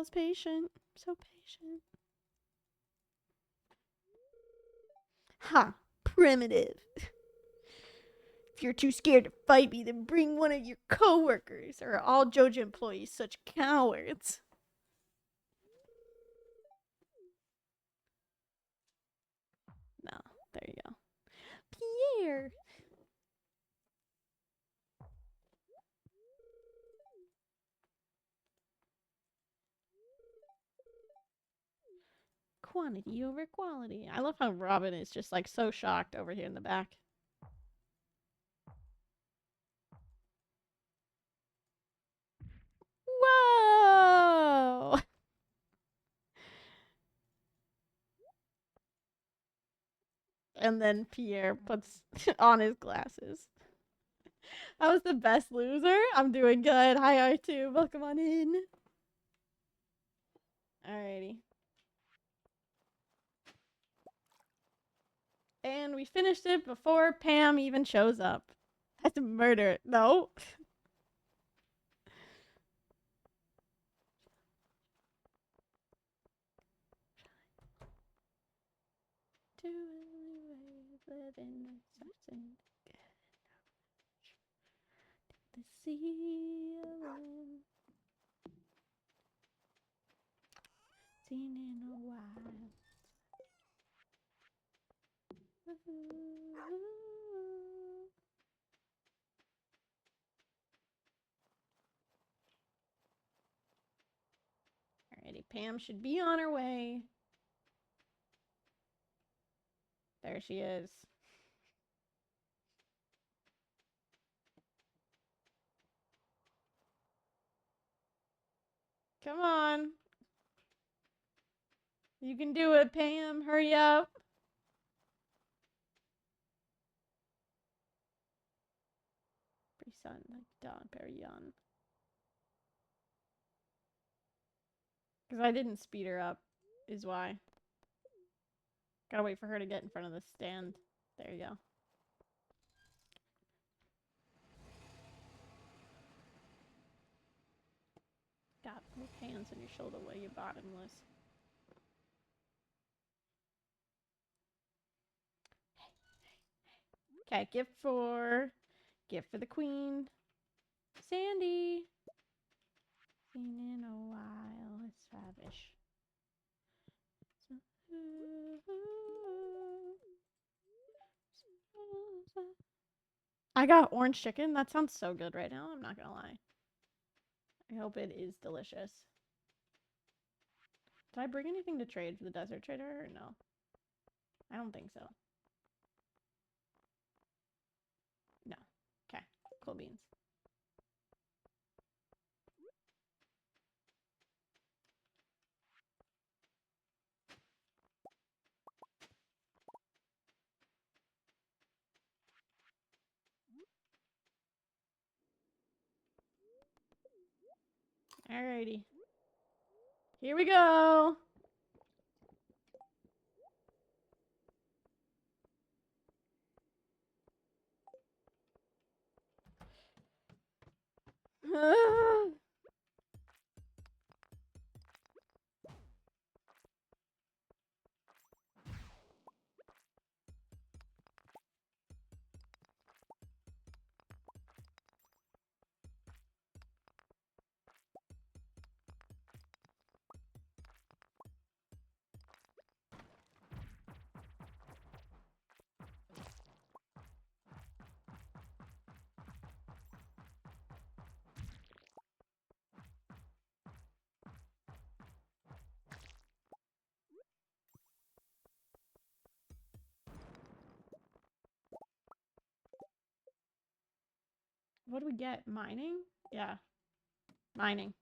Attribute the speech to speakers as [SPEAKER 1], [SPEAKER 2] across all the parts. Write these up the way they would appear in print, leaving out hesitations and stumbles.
[SPEAKER 1] was patient. So patient. Ha! Primitive. If you're too scared to fight me, then bring one of your coworkers. Or are all Joja employees such cowards? No, there you go. Pierre. Quantity over quality. I love how Robin is just like so shocked over here in the back. Whoa! And then Pierre puts on his glasses. I was the best loser. I'm doing good. Hi, R2. Welcome on in. Alrighty. And we finished it before Pam even shows up. I have to murder it. No. The ceiling. Seen in a while. Alrighty, Pam should be on her way. There she is. Come on. You can do it, Pam. Hurry up. Pretty like Don Perignon. Because I didn't speed her up, is why. Gotta wait for her to get in front of the stand. There you go. Got both hands on your shoulder while you're bottomless. Okay, gift for the queen. Sandy. Seen in a while. It's Favish. I got orange chicken. That sounds so good right now. I'm not gonna lie. I hope it is delicious. Did I bring anything to trade for the desert trader or no? I don't think so. No. Okay. Cool beans. Alrighty. Here we go. What do we get? Mining? Yeah. Mining.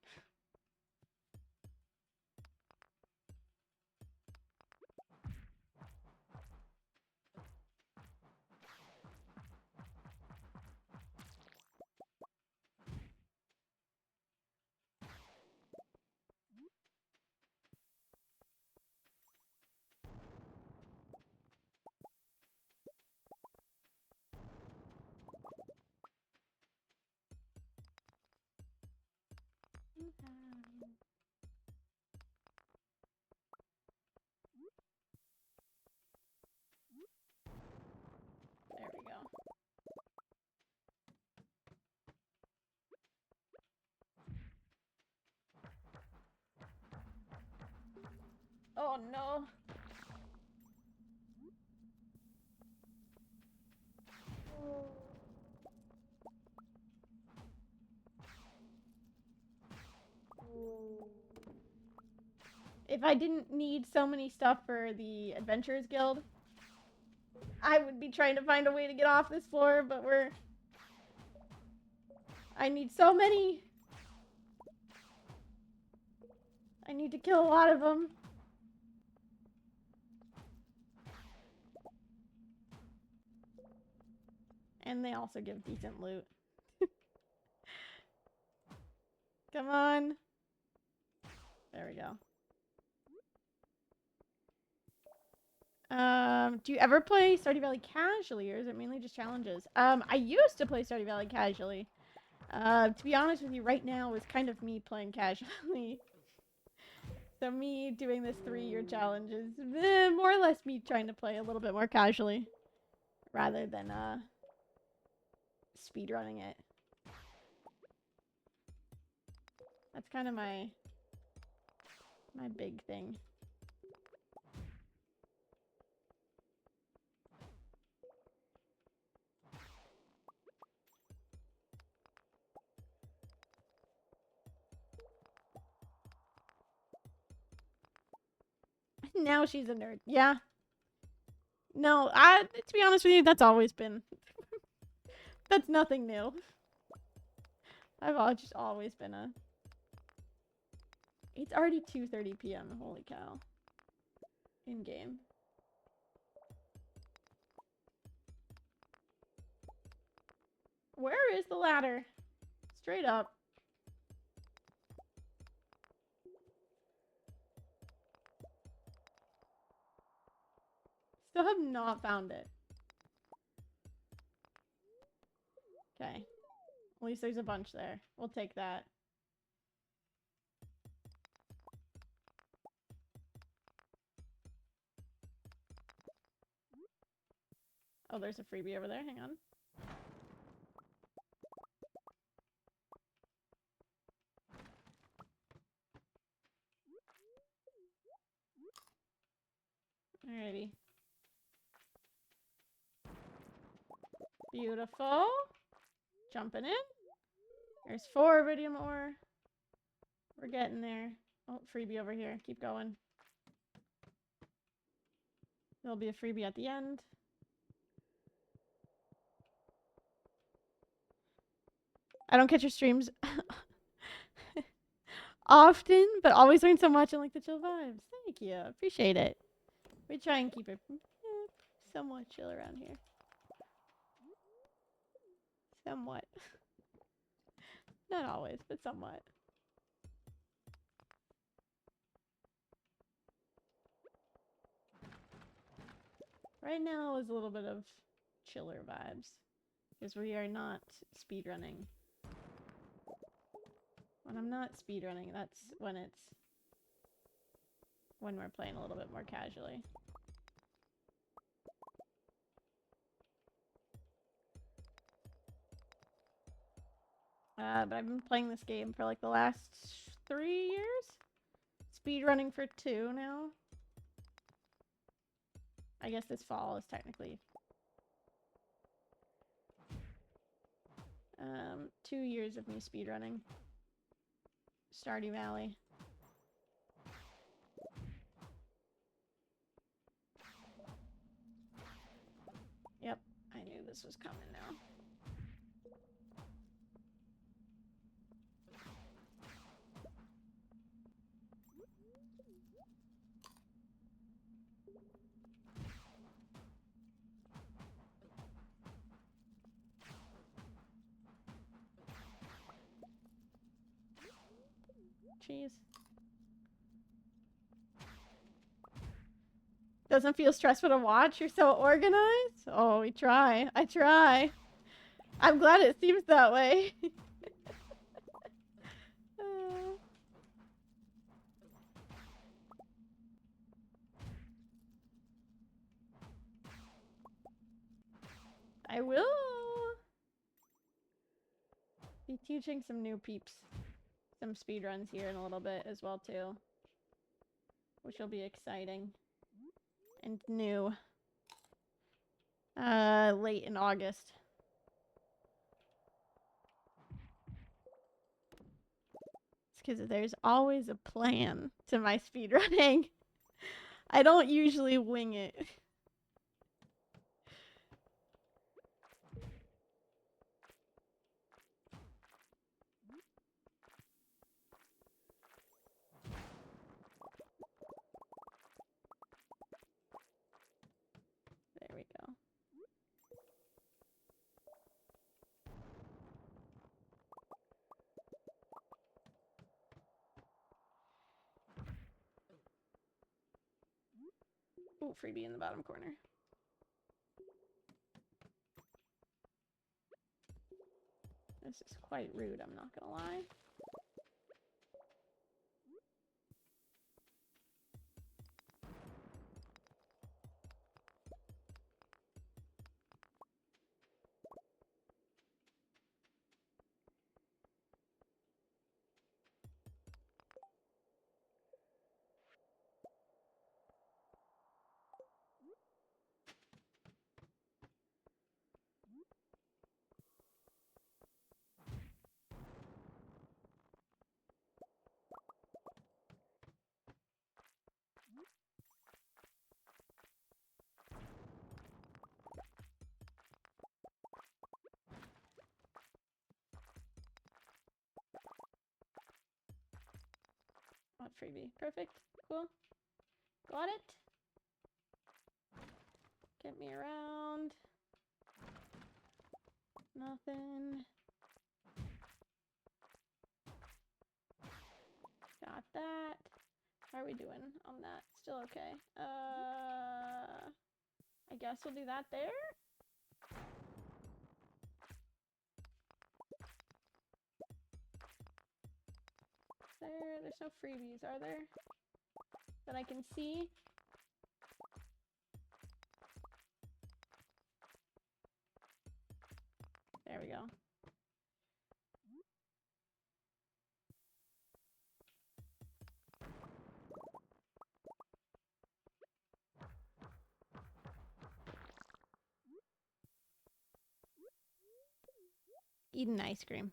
[SPEAKER 1] Oh no. If I didn't need so many stuff for the Adventurers Guild, I would be trying to find a way to get off this floor, but I need so many. I need to kill a lot of them. And they also give decent loot. Come on. There we go. Do you ever play Stardew Valley casually, or is it mainly just challenges? I used to play Stardew Valley casually. To be honest with you, right now is kind of me playing casually. So me doing this 3-year challenge is more or less me trying to play a little bit more casually, rather than speedrunning it. That's kind of my big thing. Now she's a nerd. Yeah. No, to be honest with you, that's always been. That's nothing new. I've just always been a. It's already 2:30 p.m. Holy cow. In game. Where is the ladder? Straight up. Still have not found it. Okay. At least there's a bunch there. We'll take that. Oh, there's a freebie over there. Hang on. Alrighty. Beautiful. Jumping in. There's 4 iridium ore. We're getting there. Oh, freebie over here. Keep going. There'll be a freebie at the end. I don't catch your streams often, but always learn so much and like the chill vibes. Thank you. Appreciate it. We try and keep it somewhat chill around here. Somewhat. Not always, but somewhat. Right now is a little bit of chiller vibes, because we are not speedrunning. When I'm not speedrunning, that's when we're playing a little bit more casually. But I've been playing this game for like the last 3 years. Speedrunning for 2 now. I guess this fall is technically 2 years of me speedrunning Stardew Valley. Yep, I knew this was coming now. Jeez. Doesn't feel stressful to watch? You're so organized? Oh, we try. I try. I'm glad it seems that way. I will be teaching some new peeps some speedruns here in a little bit as well, too. which will be exciting and new. Late in August. It's because there's always a plan to my speedrunning. I don't usually wing it. There we go. Ooh, freebie in the bottom corner. This is quite rude, I'm not gonna lie. What freebie? Perfect. Cool. Got it. Get me around. Nothing. Got that. How are we doing on that? Still okay. I guess we'll do that there. There's no freebies, are there? That I can see? There we go. Eating ice cream.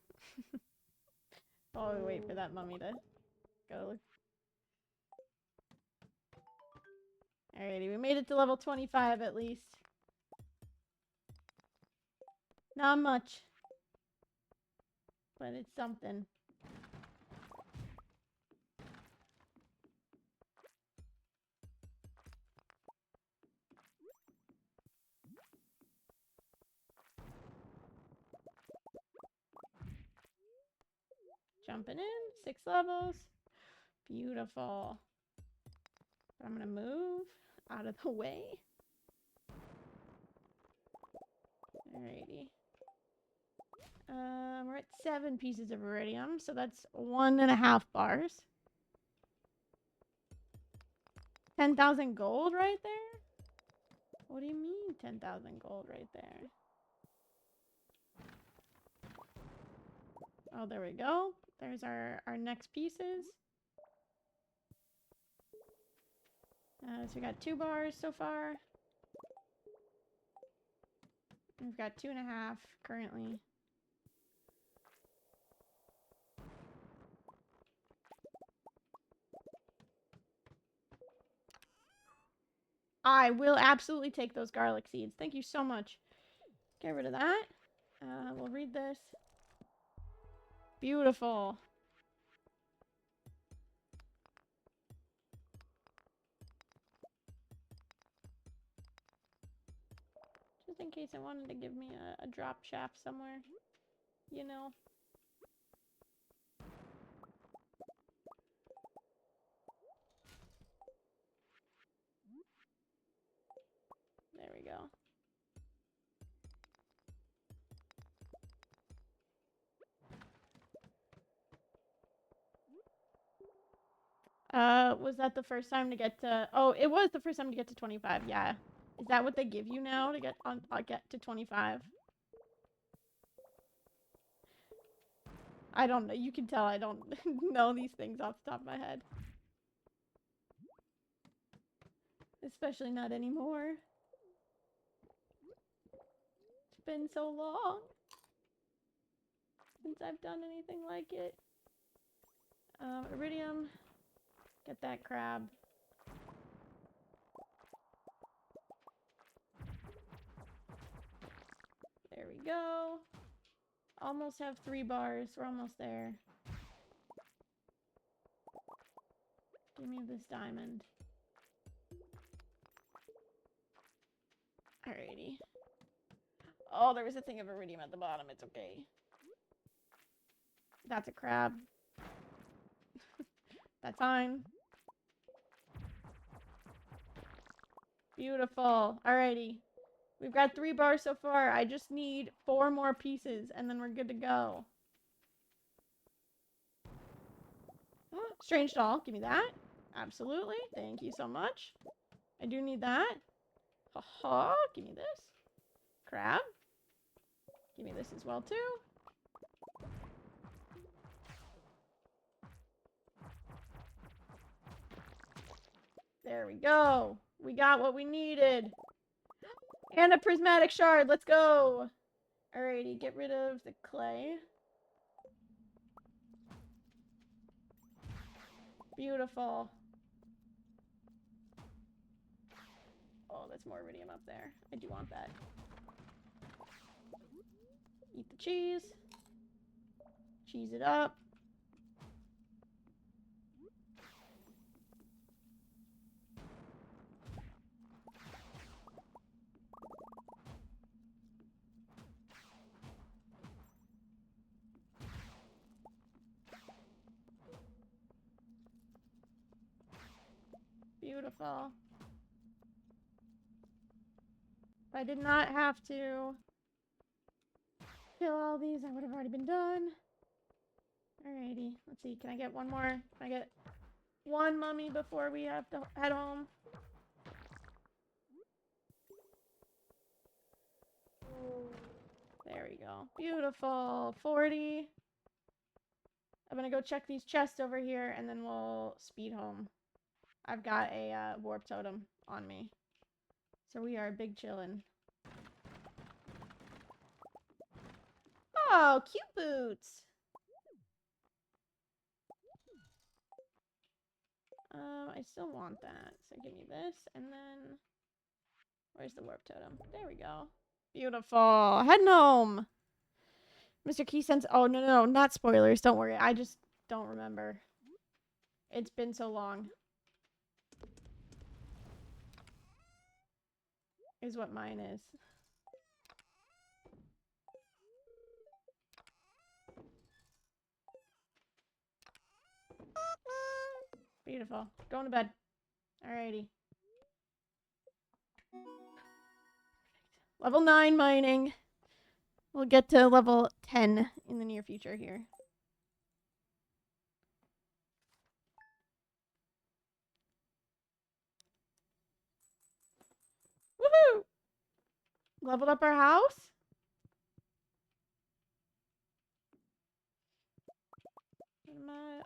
[SPEAKER 1] While we wait for that mummy to go. Alrighty, we made it to level 25 at least. Not much. But it's something. Jumping in, 6 levels. Beautiful. I'm gonna move out of the way. Alrighty. We're at 7 pieces of iridium, so that's 1.5 bars. 10,000 gold right there? What do you mean 10,000 gold right there? Oh, there we go. There's our next pieces. So we got 2 bars so far. We've got 2.5 currently. I will absolutely take those garlic seeds. Thank you so much. Get rid of that. We'll read this. Beautiful. Just in case it wanted to give me a drop shaft somewhere. You know. There we go. Was that the first time to get to... Oh, it was the first time to get to 25, yeah. Is that what they give you now to get to 25? I don't know. You can tell I don't know these things off the top of my head. Especially not anymore. It's been so long since I've done anything like it. Iridium. Get that crab. There we go. Almost have 3 bars. We're almost there. Give me this diamond. Alrighty. Oh, there was a thing of iridium at the bottom. It's okay. That's a crab. That's fine. Beautiful. Alrighty. We've got 3 bars so far. I just need 4 more pieces, and then we're good to go. Strange doll. Give me that. Absolutely. Thank you so much. I do need that. Haha. Give me this. Crab. Give me this as well, too. There we go. We got what we needed. And a prismatic shard. Let's go. Alrighty, get rid of the clay. Beautiful. Oh, there's more iridium up there. I do want that. Eat the cheese. Cheese it up. Beautiful. If I did not have to kill all these, I would have already been done. Alrighty. Let's see. Can I get one more? Can I get one mummy before we have to head home? There we go. Beautiful. 40. I'm gonna go check these chests over here, and then we'll speed home. I've got a warp totem on me. So we are big chillin'. Oh, cute boots! I still want that. So give me this, and then... Where's the warp totem? There we go. Beautiful. Heading home! Mr. Key sends... Oh, no, not spoilers. Don't worry. I just don't remember. It's been so long. Is what mine is. Beautiful. Going to bed. Alrighty. Level 9 mining. We'll get to level 10 in the near future here. Woohoo! Leveled up our house.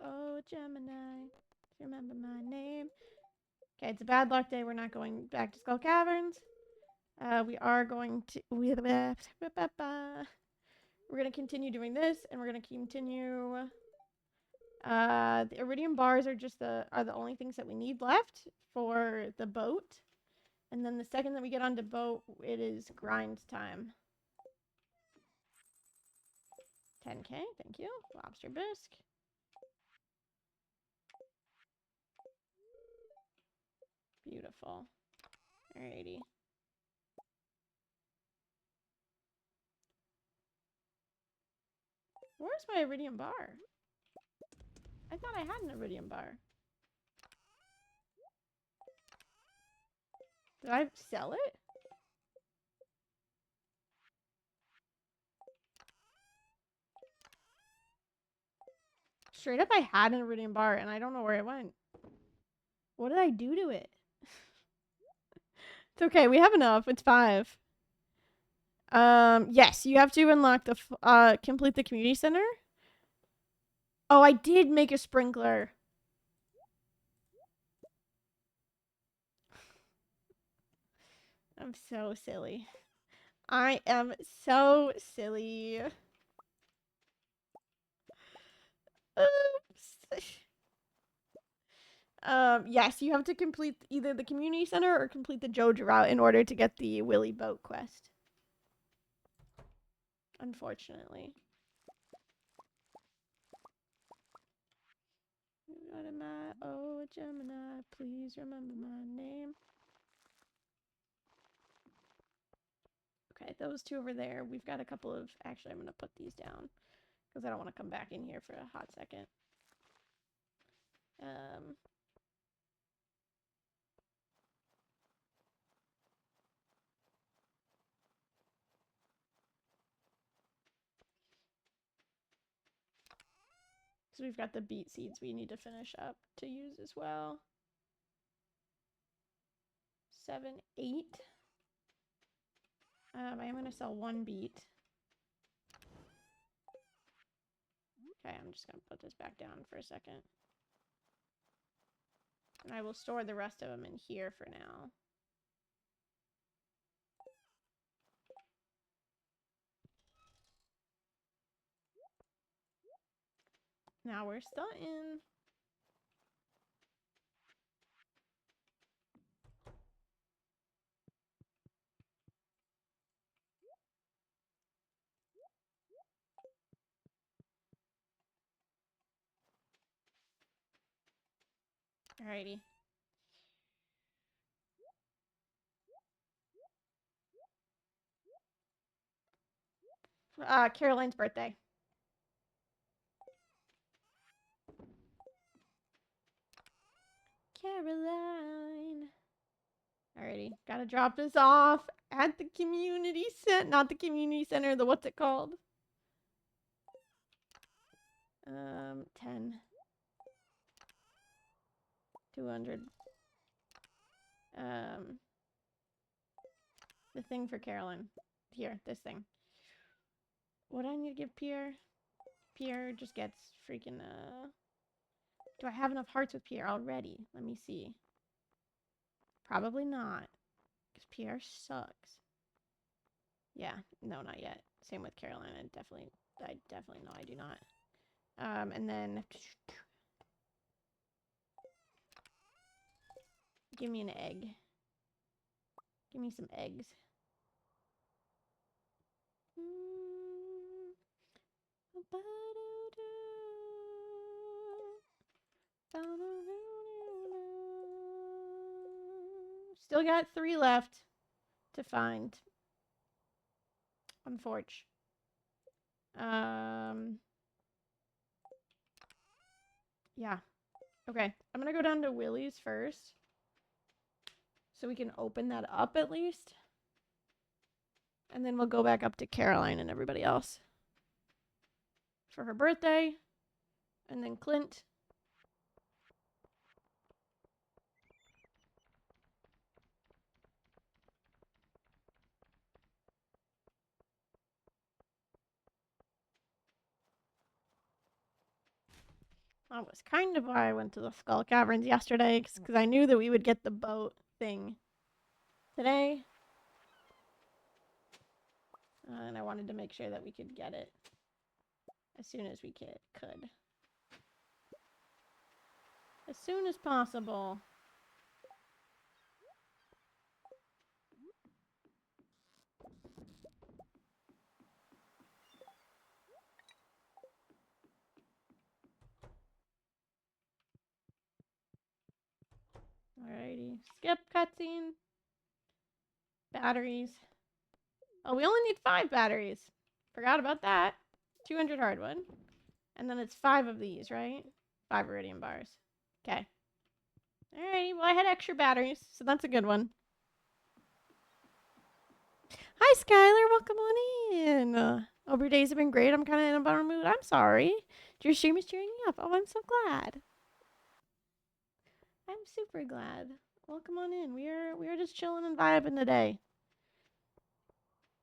[SPEAKER 1] Oh, Gemini. Remember my name. Okay, it's a bad luck day. We're not going back to Skull Caverns. We are going to... We're going to continue doing this, and we're going to continue... the iridium bars are just the only things that we need left for the boat. And then the second that we get onto boat, it is grind time. 10k, thank you. Lobster bisque. Beautiful. Alrighty. Where's my iridium bar? I thought I had an iridium bar. Did I sell it? Straight up, I had an iridium bar, and I don't know where it went. What did I do to it? It's okay. We have enough. It's 5. Yes, you have to unlock the complete the community center. Oh, I did make a sprinkler. I'm so silly. I am so silly. Oops. Yes, you have to complete either the community center or complete the Joja route in order to get the Willy boat quest. Unfortunately. What am I? Oh, Gemini, please remember my name. Okay, those two over there. We've got a couple of... Actually, I'm going to put these down because I don't want to come back in here for a hot second. So we've got the beet seeds we need to finish up to use as well. 7, 8. I am going to sell 1 beet. Okay, I'm just going to put this back down for a second. And I will store the rest of them in here for now. Now we're starting. Alrighty. Caroline's birthday. Caroline. Alrighty, gotta drop this off at the community center. Not the community center, the what's it called? 10. 200. The thing for Caroline. Here, this thing. What do I need to give Pierre? Pierre just gets freaking, Do I have enough hearts with Pierre already? Let me see. Probably not. Because Pierre sucks. Yeah, no, not yet. Same with Caroline. I definitely know I do not. And then... Give me an egg. Give me some eggs. Still got 3 left to find. Unfortunate. Yeah. Okay. I'm gonna go down to Willie's first. So we can open that up at least. And then we'll go back up to Caroline and everybody else. For her birthday. And then Clint. That was kind of why I went to the Skull Caverns yesterday, because I knew that we would get the boat thing today. And I wanted to make sure that we could get it as soon as we could. As soon as possible. Alrighty. Skip cutscene. Batteries. Oh, we only need 5 batteries. Forgot about that. 200 hardwood. And then it's 5 of these, right? 5 iridium bars. Okay. Alrighty. Well, I had extra batteries, so that's a good one. Hi, Skylar. Welcome on in. Hope your days have been great. I'm kind of in a bummer mood. I'm sorry. Your stream is cheering me up. Oh, I'm so glad. I'm super glad. Welcome on in. We are just chilling and vibing today.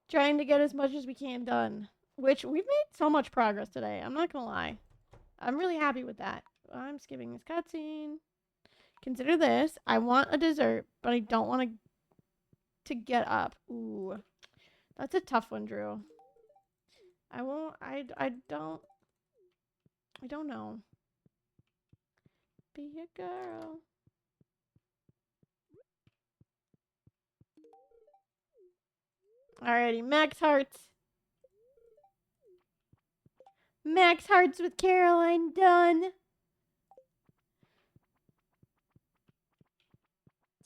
[SPEAKER 1] Trying to get as much as we can done. Which, we've made so much progress today. I'm not gonna lie. I'm really happy with that. I'm skipping this cutscene. Consider this. I want a dessert, but I don't want to to get up. Ooh. That's a tough one, Drew. I won't. I don't know. Be a girl. Alrighty, max hearts. Max hearts with Caroline done. Let's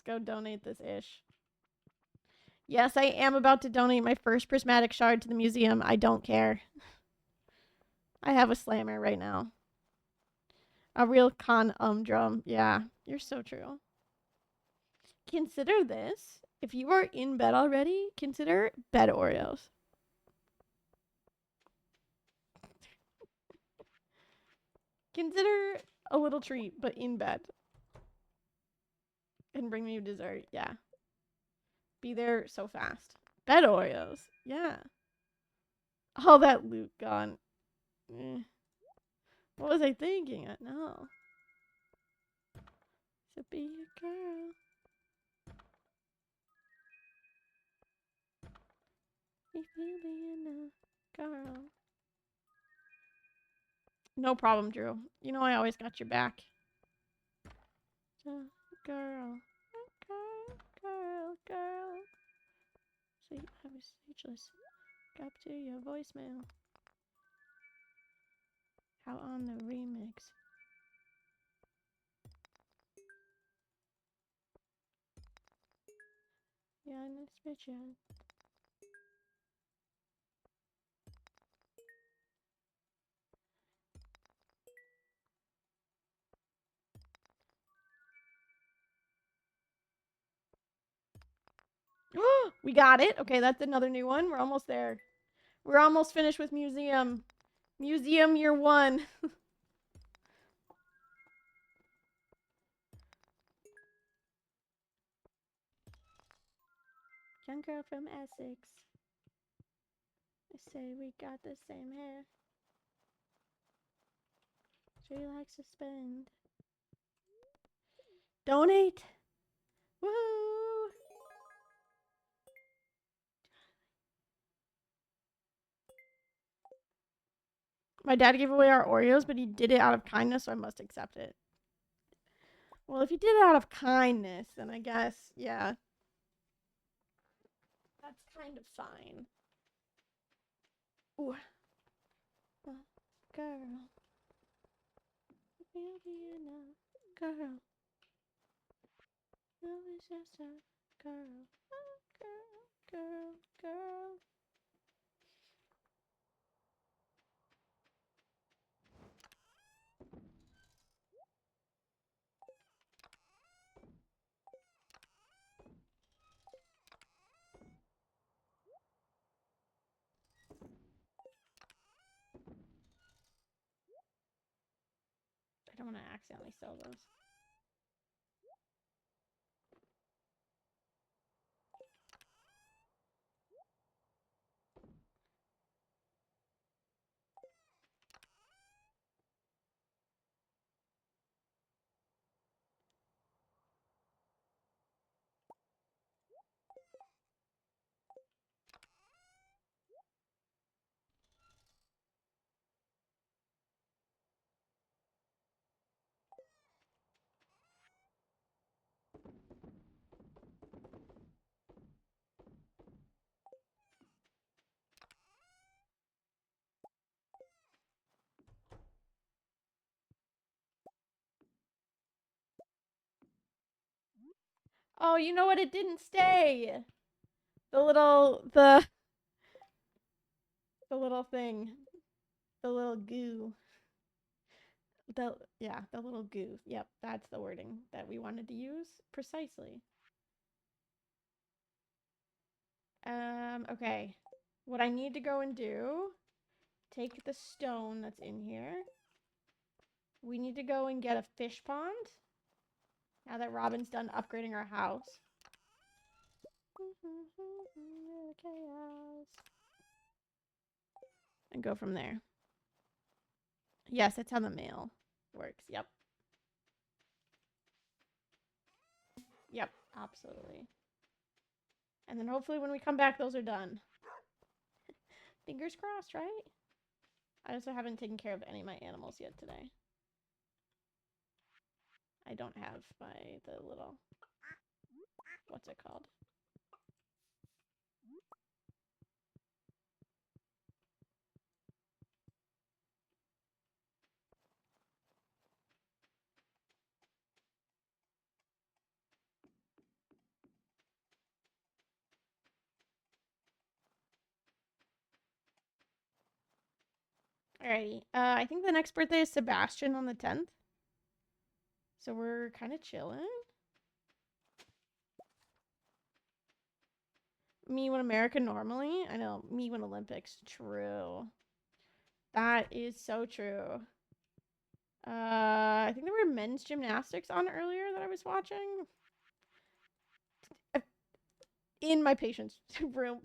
[SPEAKER 1] go donate this ish. Yes, I am about to donate my first prismatic shard to the museum. I don't care. I have a slammer right now. A real drum. Yeah, you're so true. Consider this. If you are in bed already, consider bed Oreos. Consider a little treat, but in bed. And bring me dessert. Yeah. Be there so fast. Bed Oreos. Yeah. All that loot gone. What was I thinking? No. So be a girl. If you be a girl. No problem, Drew. You know I always got your back. Girl. Girl. So I was speechless. Up to your voicemail. How on the remix. Yeah, nice picture. We got it. Okay, that's another new one. We're almost there. We're almost finished with museum. Museum year 1. Young girl from Essex. I say we got the same hair. She likes to spend. Donate. Woo! My dad gave away our Oreos, but he did it out of kindness, so I must accept it. Well, if he did it out of kindness, then I guess, yeah. That's kind of fine. Ooh. Girl. We'll be a girl. No, it's just a girl. Girl. I don't want to accidentally sell those. Oh, you know what? It didn't stay. The little thing. The little goo. The little goo. Yep, that's the wording that we wanted to use precisely. Okay. What I need to go and do, take the stone that's in here. We need to go and get a fish pond. Now that Robin's done upgrading our house. Chaos. And go from there. Yes, that's how the mail works. Yep. Yep, absolutely. And then hopefully when we come back, those are done. Fingers crossed, right? I also haven't taken care of any of my animals yet today. I don't have the little, what's it called? Alrighty. I think the next birthday is Sebastian on the 10th. So we're kind of chilling. Me when America normally. I know. Me when Olympics. True. That is so true. I think there were men's gymnastics on earlier that I was watching. In my patient's room.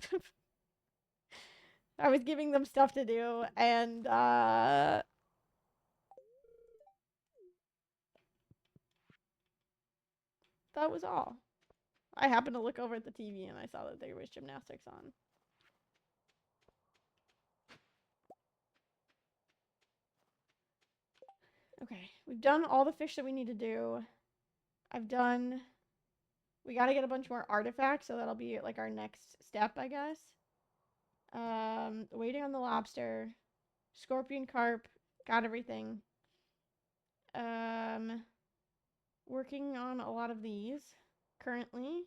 [SPEAKER 1] I was giving them stuff to do, and that was all. I happened to look over at the TV and I saw that there was gymnastics on. Okay, we've done all the fish that we need to do. We gotta get a bunch more artifacts, so that'll be like our next step, I guess. Waiting on the lobster. Scorpion carp. Got everything. Working on a lot of these currently.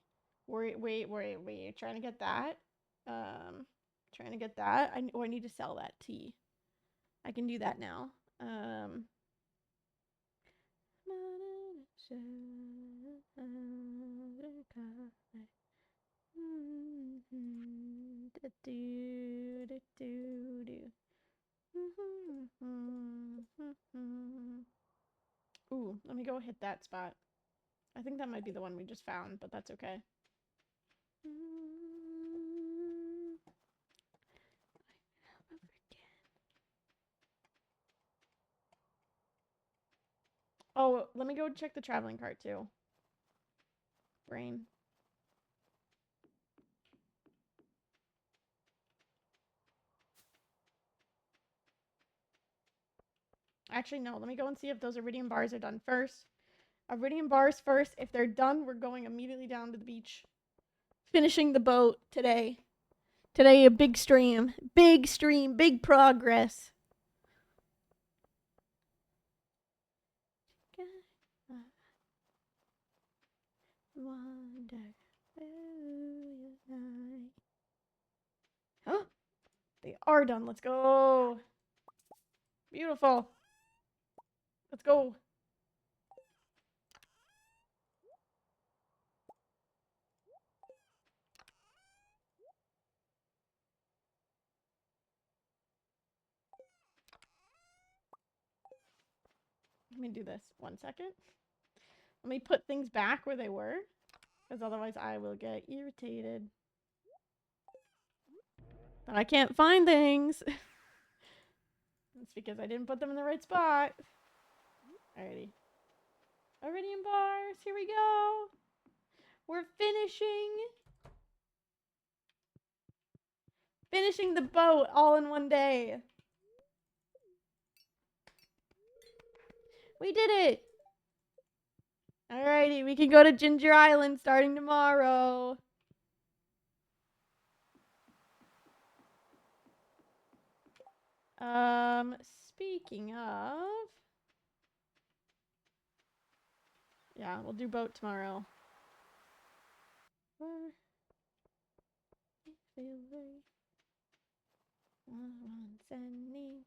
[SPEAKER 1] Wait. Trying to get that. Trying to get that. I need to sell that tea. I can do that now. Ooh, let me go hit that spot. I think that might be the one we just found, but that's okay. Oh, let me go check the traveling cart too. Brain. Actually, no. Let me go and see if those iridium bars are done first. Iridium bars first. If they're done, we're going immediately down to the beach. Finishing the boat today. Today, a big stream. Big stream. Big progress. Wonder. Huh? They are done. Let's go. Beautiful. Let's go. Let me do this 1 second. Let me put things back where they were, because otherwise I will get irritated. But I can't find things. It's because I didn't put them in the right spot. Alrighty. Iridium bars, here we go. We're finishing the boat all in one day. We did it. Alrighty, we can go to Ginger Island starting tomorrow. Speaking of, yeah, we'll do boat tomorrow. Wants and needs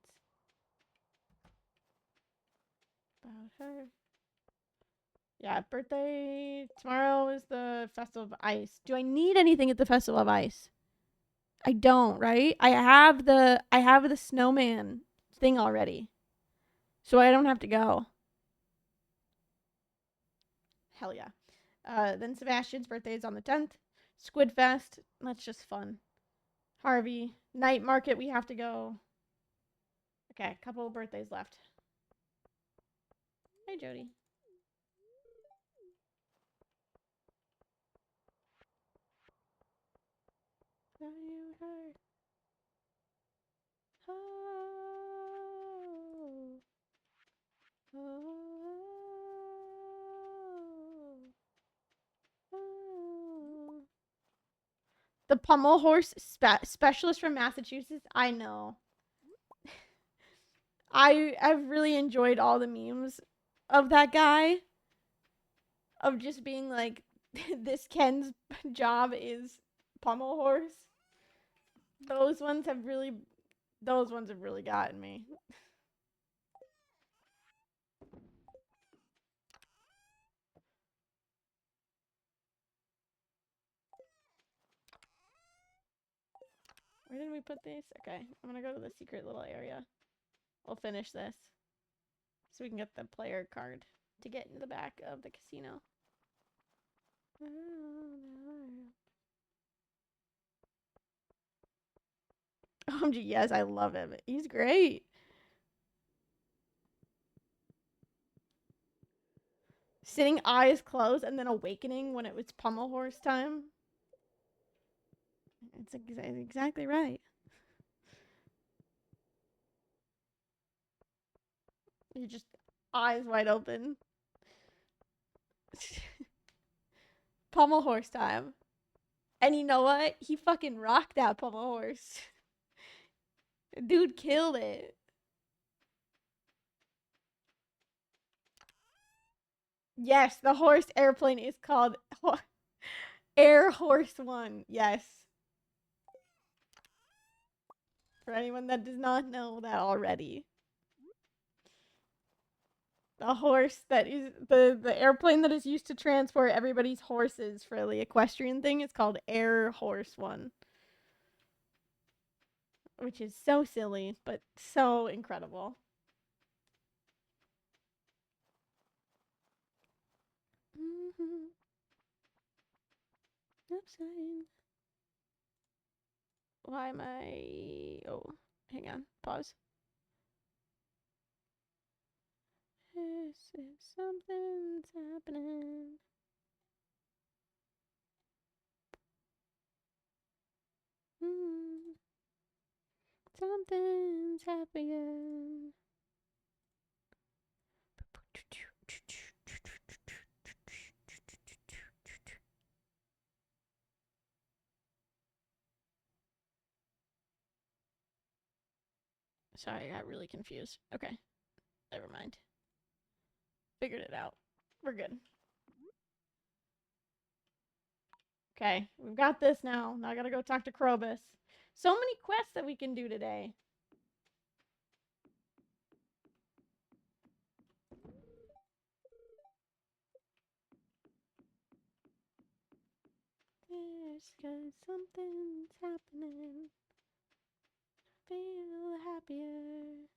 [SPEAKER 1] about her. Yeah, birthday tomorrow is the Festival of Ice. Do I need anything at the Festival of Ice? I don't, right? I have the snowman thing already. So I don't have to go. Hell yeah. Then Sebastian's birthday is on the 10th. Squid Fest, that's just fun. Harvey, night market, we have to go. Okay, a couple of birthdays left. Hi, Jody. that you heard. Oh. Oh. Oh. The pommel horse specialist from Massachusetts. I know. I've really enjoyed all the memes of that guy, of just being like, this Ken's job is pommel horse. Those ones have really gotten me. Where did we put these? Okay, I'm gonna go to the secret little area. We'll finish this so we can get the player card to get into the back of the casino. OMG, yes, I love him. He's great. Sitting eyes closed and then awakening when it was pommel horse time. It's exactly right. You just eyes wide open. Pommel horse time. And you know what? He fucking rocked that pommel horse. Dude killed it. Yes, the horse airplane is called Air Horse One. Yes. For anyone that does not know that already. The horse that is the airplane that is used to transport everybody's horses for the equestrian thing is called Air Horse One. Which is so silly, but so incredible. Mm-hmm. Upside. Why am I... Oh, hang on. Pause. This is something's happening. Something's happening. Sorry, I got really confused. Okay, never mind. Figured it out. We're good. Okay, we've got this now. Now I gotta go talk to Krobus. So many quests that we can do today. There's cause something's happening. Feel happier.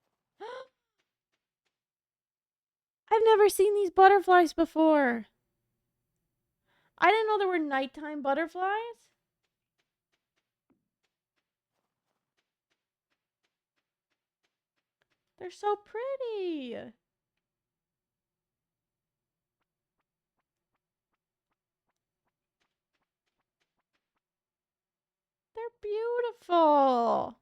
[SPEAKER 1] I've never seen these butterflies before. I didn't know there were nighttime butterflies. They're so pretty. They're beautiful.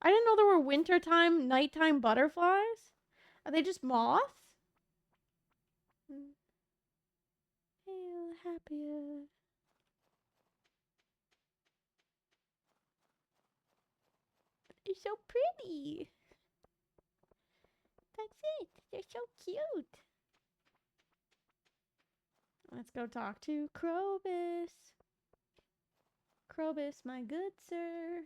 [SPEAKER 1] I didn't know there were wintertime, nighttime butterflies. Are they just moths? Feel happier. They're so pretty. That's it. They're so cute. Let's go talk to Krobus. Krobus, my good sir.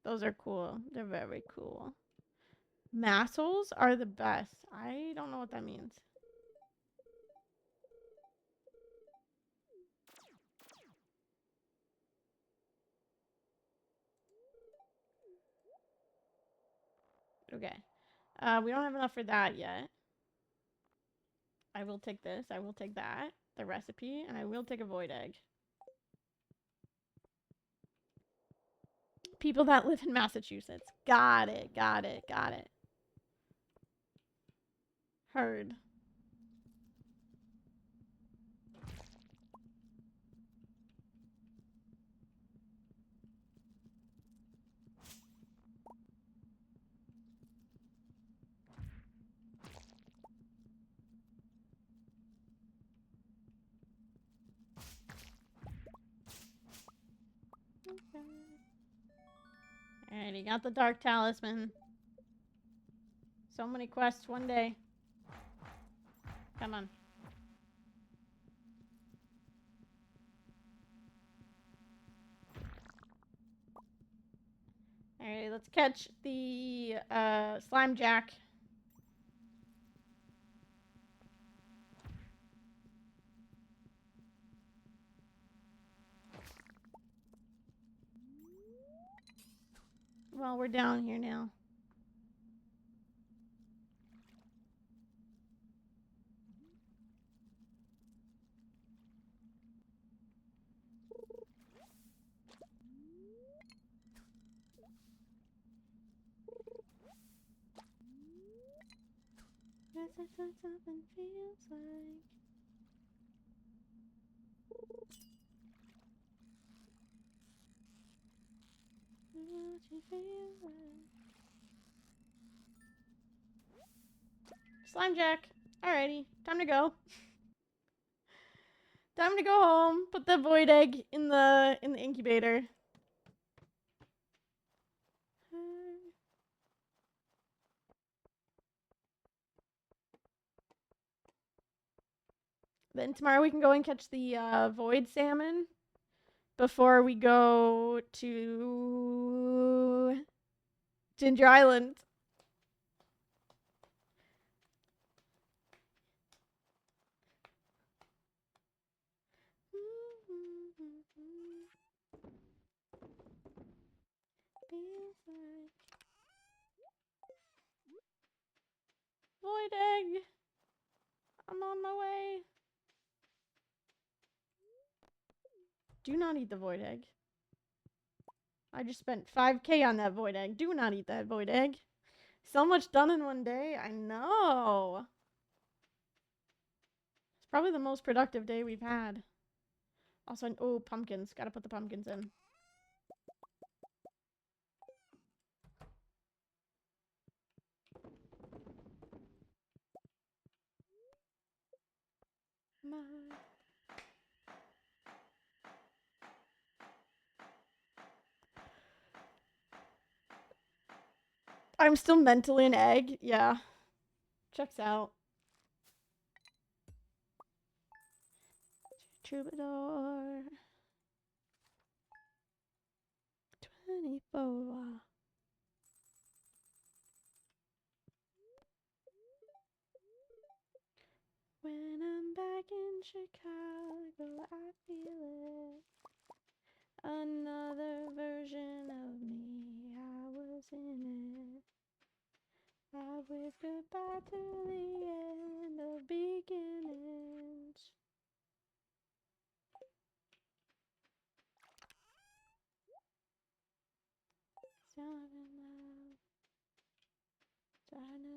[SPEAKER 1] Those are cool. They're very cool. Massels are the best. I don't know what that means. Okay. We don't have enough for that yet. I will take this. I will take that. The recipe. And I will take a void egg. People that live in Massachusetts. Got it. Got it. Got it. Heard. Already got the Dark Talisman. So many quests one day. Come on. Alright, let's catch the slime jack. Well, we're down here now. Guess that's what something feels like. What you feel like. Slime jack. Alrighty, time to go. Time to go home. Put the void egg in the incubator. Then tomorrow we can go and catch the void salmon before we go to Ginger Island. Void egg. I'm on my way. Do not eat the void egg. I just spent 5K on that void egg. Do not eat that void egg. So much done in one day. I know. It's probably the most productive day we've had. Also, oh, pumpkins. Gotta put the pumpkins in. I'm still mentally an egg. Yeah. Checks out. Troubadour. 24. When I'm back in Chicago, I feel it. Another version of me, I was in it. I wave goodbye to the end of beginnings. Sound in love. Trying to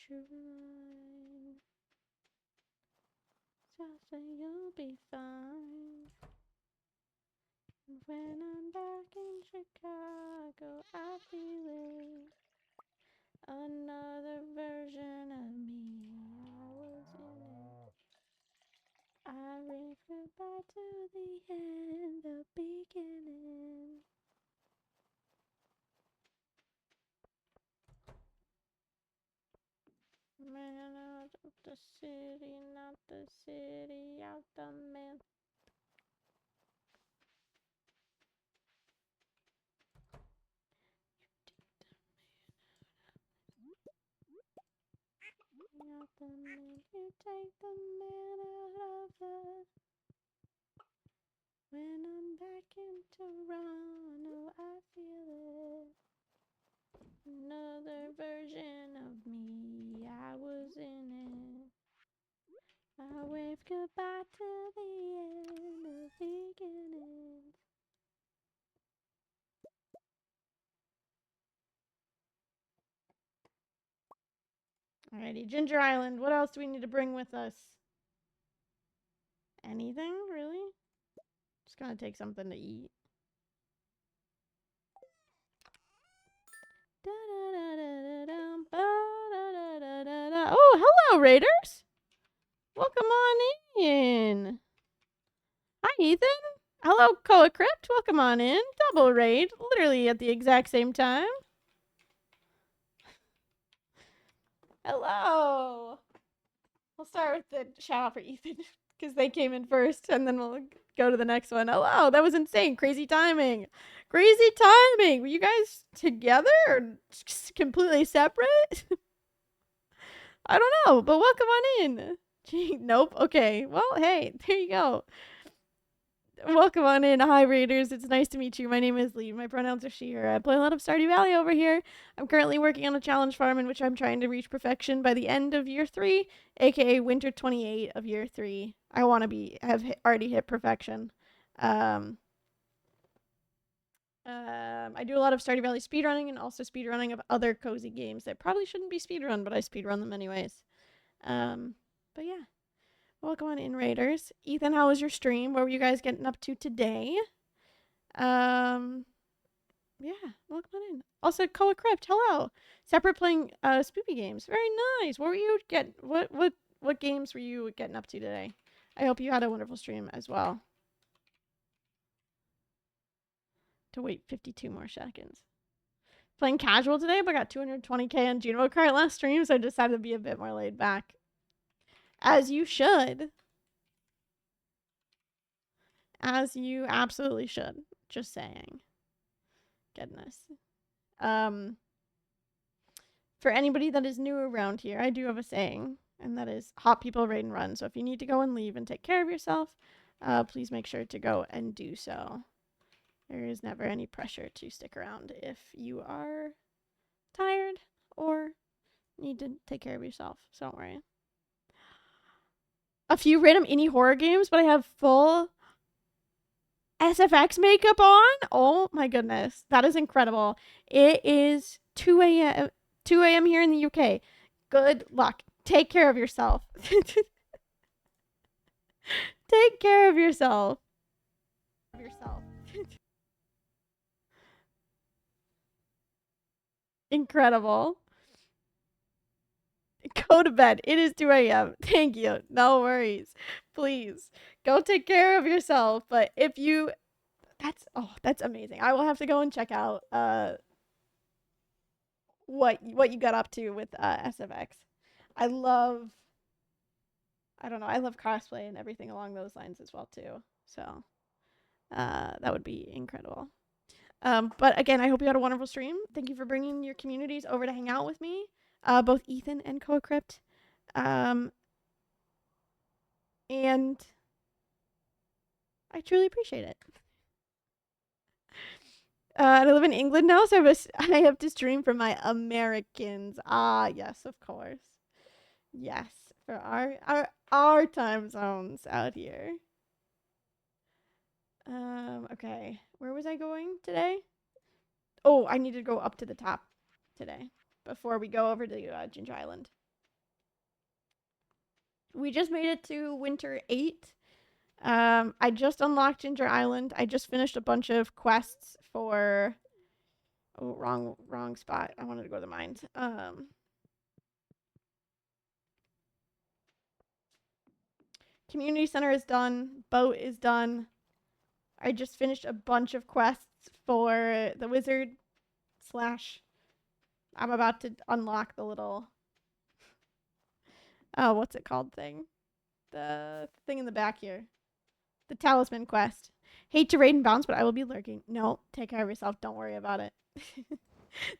[SPEAKER 1] true line. Just say you'll be fine. When I'm back in Chicago, I feel it. Another version of me, I was in it. I wave goodbye to the end of beginning. Man out of the city, not the city out the man. Not the man, you take the man out of the. When I'm back in Toronto, I feel it. Another version of me, I was in it. I wave goodbye to the end of beginnings. Alrighty, Ginger Island. What else do we need to bring with us? Anything, really? Just gonna take something to eat. Oh, hello, Raiders. Welcome on in. Hi, Ethan. Hello, Koa Crypt. Welcome on in. Double raid, literally at the exact same time. Hello. We'll start with the shout out for Ethan because they came in first, and then we'll go to the next one. Hello, that was insane. Crazy timing. Crazy timing. Were you guys together or completely separate? I don't know, but welcome on in. Gee, nope. Okay. Well, hey, there you go. Welcome on in. Hi, Raiders. It's nice to meet you. My name is Lee. My pronouns are she, her. I play a lot of Stardew Valley over here. I'm currently working on a challenge farm in which I'm trying to reach perfection by the end of year 3, aka winter 28 of year 3. I want to already hit perfection. I do a lot of Stardew Valley speedrunning and also speedrunning of other cozy games that probably shouldn't be speedrun, but I speedrun them anyways. But yeah. Welcome on in, Raiders. Ethan, how was your stream? What were you guys getting up to today? Yeah, welcome on in. Also, Koa Crypt, hello. Separate playing spoopy games. Very nice. What games were you getting up to today? I hope you had a wonderful stream as well. To wait 52 more seconds. Playing casual today, but I got 220k on Juno Kart last stream, so I decided to be a bit more laid back. As you should. As you absolutely should. Just saying. Goodness. For anybody that is new around here, I do have a saying, and that is hot people raid and run. So if you need to go and leave and take care of yourself, please make sure to go and do so. There is never any pressure to stick around if you are tired or need to take care of yourself. So don't worry. A few random indie horror games, but I have full SFX makeup on. Oh my goodness. That is incredible. It is 2 a.m. here in the UK. Good luck. Take care of yourself. Take care of yourself. Incredible. Go to bed. It is 2 a.m. Thank you. No worries. Please go take care of yourself. But if you, that's amazing. I will have to go and check out what you got up to with SFX. I love cosplay and everything along those lines as well too. So that would be incredible. But again, I hope you had a wonderful stream. Thank you for bringing your communities over to hang out with me, both Ethan and Koa Crypt. And I truly appreciate it. I live in England now, so I have to stream for my Americans. Ah, yes, of course. Yes, for our time zones out here. Okay. Where was I going today? Oh, I need to go up to the top today before we go over to Ginger Island. We just made it to Winter 8. I just unlocked Ginger Island. I just finished a bunch of quests for... Oh, wrong spot. I wanted to go to the mines. Community Center is done. Boat is done. I just finished a bunch of quests for the wizard / I'm about to unlock the little... Oh, what's it called thing? The thing in the back here. The talisman quest. Hate to raid and bounce, but I will be lurking. No, take care of yourself. Don't worry about it.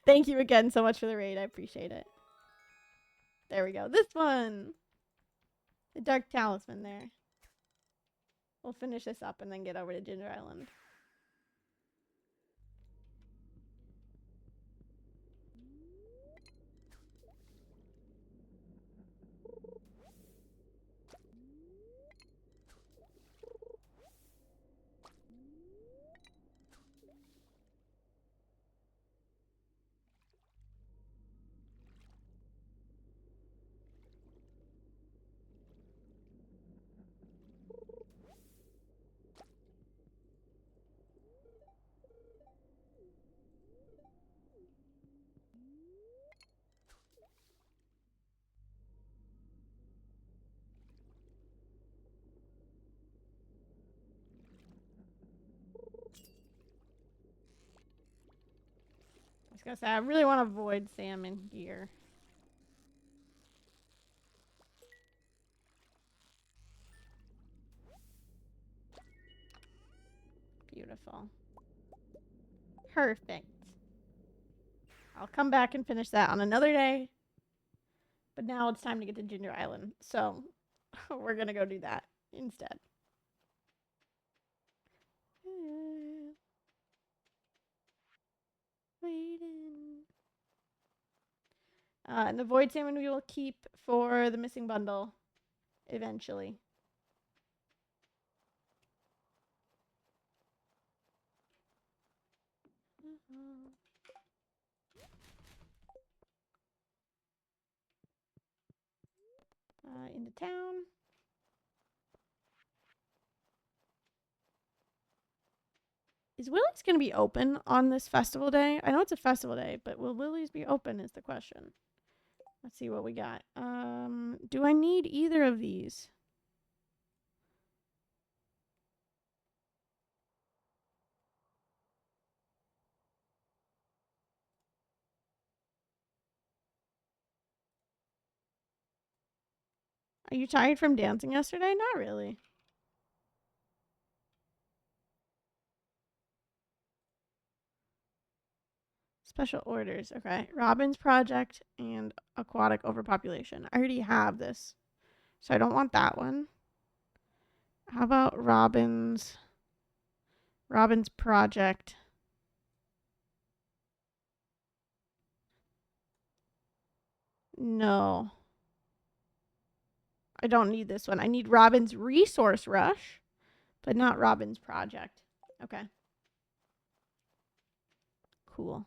[SPEAKER 1] Thank you again so much for the raid. I appreciate it. There we go. This one. The dark talisman there. We'll finish this up and then get over to Ginger Island. was gonna say, I really want to avoid salmon here. Beautiful. Perfect. I'll come back and finish that on another day. But now it's time to get to Ginger Island. So we're going to go do that instead. Waiting. And the void salmon we will keep for the missing bundle eventually. Into town. Is Willie's going to be open on this festival day? I know it's a festival day, but will Willie's be open is the question. Let's see what we got. Do I need either of these? Are you tired from dancing yesterday? Not really. Special orders. Okay. Robin's Project and Aquatic Overpopulation. I already have this. So I don't want that one. How about Robin's Project? No. I don't need this one. I need Robin's Resource Rush, but not Robin's Project. Okay. Cool.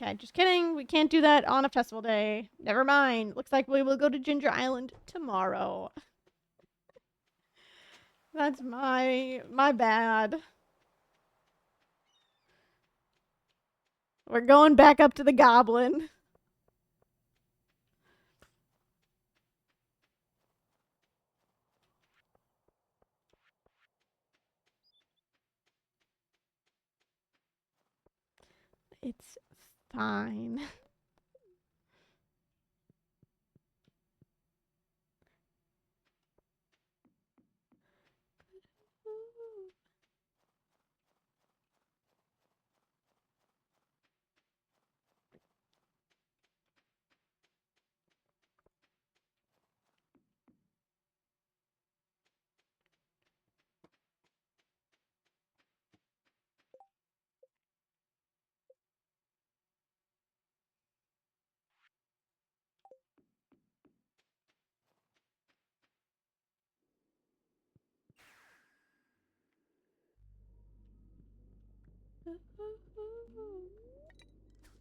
[SPEAKER 1] Okay, just kidding. We can't do that on a festival day. Never mind. Looks like we will go to Ginger Island tomorrow. That's my bad. We're going back up to the goblin. It's fine.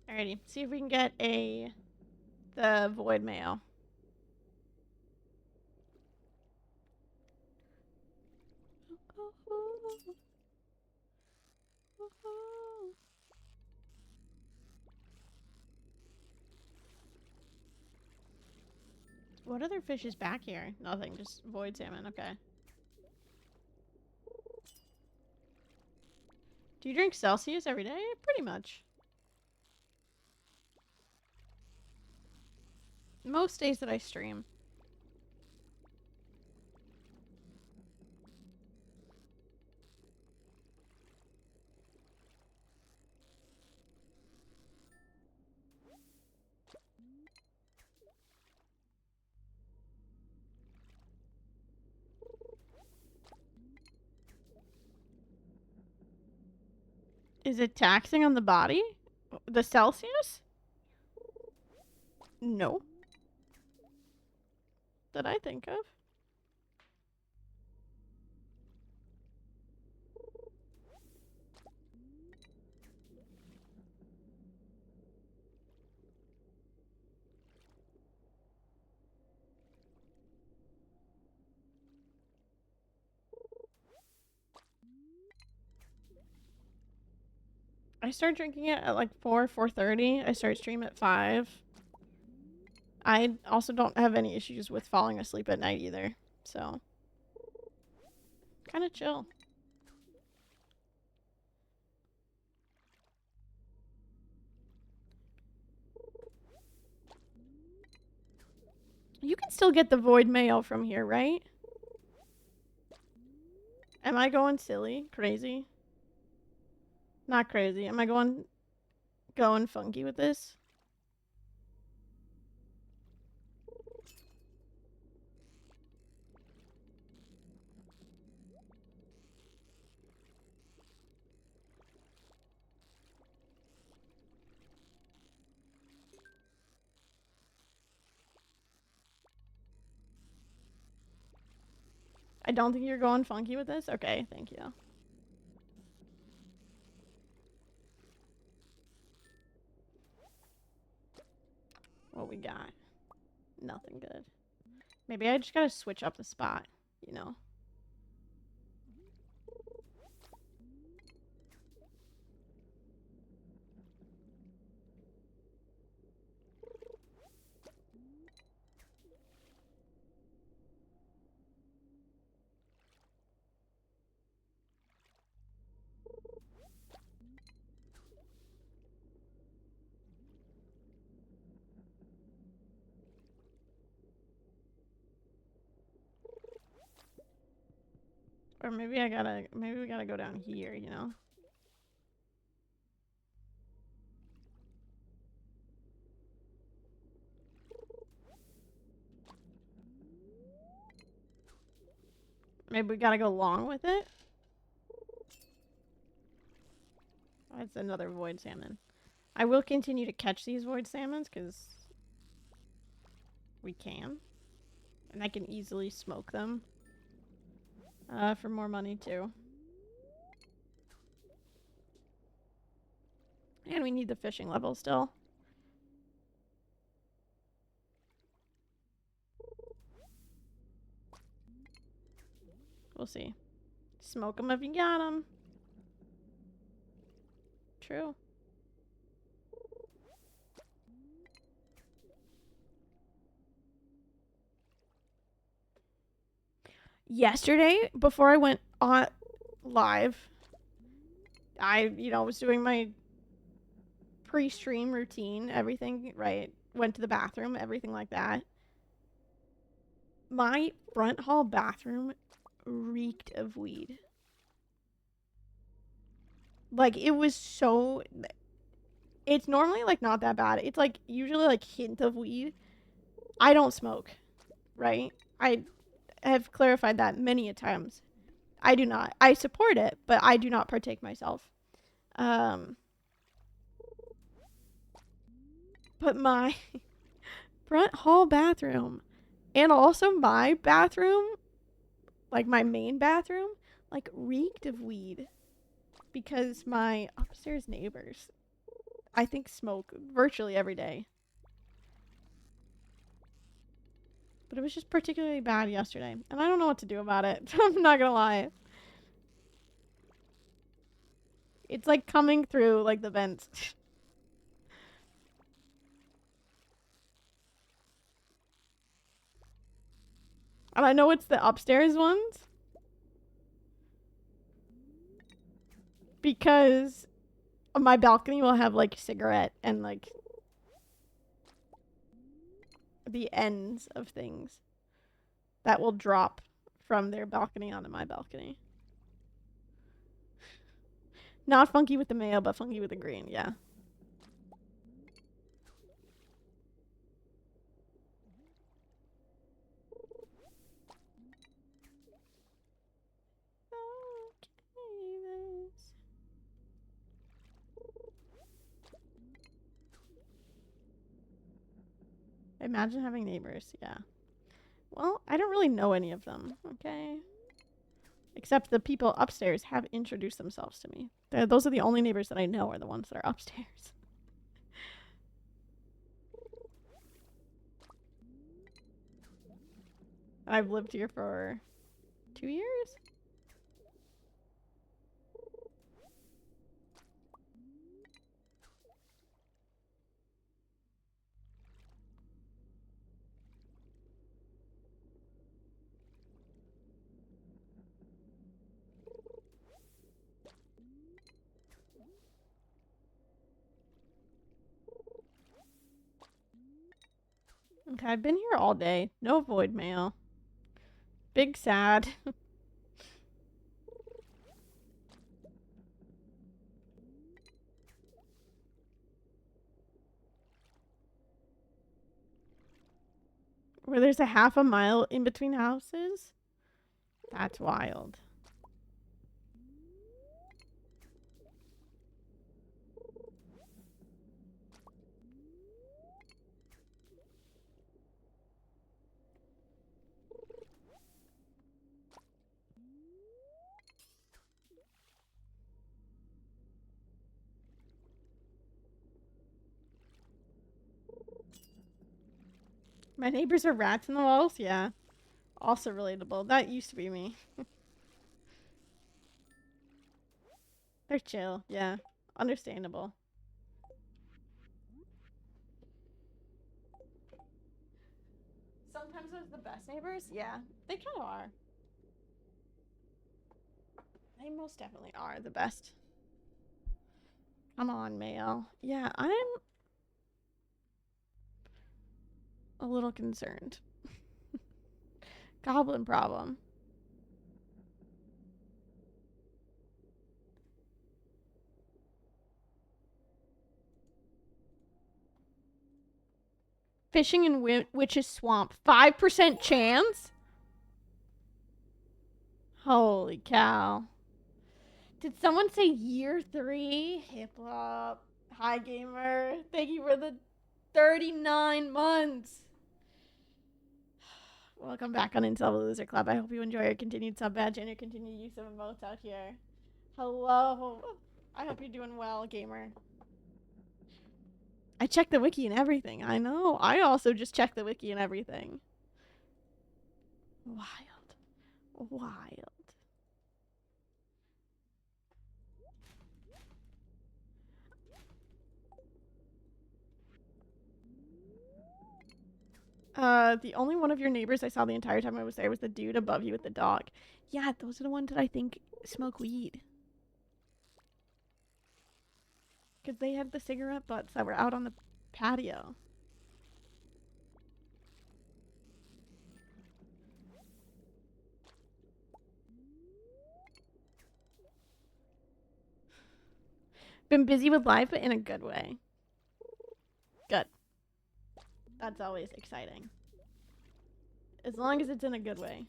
[SPEAKER 1] Alrighty, see if we can get the void mail. What other fish is back here? Nothing, just void salmon. Okay. Do you drink Celsius every day? Pretty much. Most days that I stream. Is it taxing on the body? The Celsius? No. That I think of. I start drinking it at like 4:30. I start stream at 5. I also don't have any issues with falling asleep at night either. So, kind of chill. You can still get the void mail from here, right? Am I going silly? Crazy? Not crazy. Am I going funky with this? I don't think you're going funky with this? Okay, thank you. What we got? Nothing good. Maybe I just gotta switch up the spot, you know? Or maybe we gotta go down here, you know? Maybe we gotta go long with it? That's another void salmon. I will continue to catch these void salmons, because we can. And I can easily smoke them. For more money, too. And we need the fishing level still. We'll see. Smoke them if you got them. True. Yesterday, before I went on live, I, was doing my pre-stream routine, everything, right? Went to the bathroom, everything like that. My front hall bathroom reeked of weed. Like, it was so... It's normally, like, not that bad. It's, like, usually, like, hint of weed. I don't smoke, right? I have clarified that many a times. I do not. I support it, but I do not partake myself. But my front hall bathroom and also my bathroom, like my main bathroom, like reeked of weed because my upstairs neighbors, I think, smoke virtually every day. But it was just particularly bad yesterday, and I don't know what to do about it. I'm not gonna lie. It's like coming through like the vents. And I know it's the upstairs ones because my balcony will have like cigarette and like the ends of things that will drop from their balcony onto my balcony. Not funky with the mayo, but funky with the green, yeah. Imagine having neighbors, yeah. Well, I don't really know any of them, okay? Except the people upstairs have introduced themselves to me. Those are the only neighbors that I know are the ones that are upstairs. I've lived here for 2 years? Okay, I've been here all day. No voicemail. Big sad. Where there's a half a mile in between houses? That's wild. My neighbors are rats in the walls? Yeah. Also relatable. That used to be me. They're chill. Yeah. Understandable. Sometimes those the best neighbors? Yeah. They kind of are. They most definitely are the best. Come on, Mail. Yeah, I'm a little concerned. Goblin problem. Fishing in Witch's Swamp. 5% chance? Holy cow. Did someone say year 3? Hip hop. Hi, gamer. Thank you for the 39 months. Welcome back on Intel the Loser Club. I hope you enjoy your continued sub badge and your continued use of emotes out here. Hello. I hope you're doing well, gamer. I checked the wiki and everything. I know. I also just checked the wiki and everything. Wild. Wild. The only one of your neighbors I saw the entire time I was there was the dude above you with the dog. Yeah, those are the ones that I think smoke weed. Because they had the cigarette butts that were out on the patio. Been busy with life, but in a good way. Good. That's always exciting. As long as it's in a good way.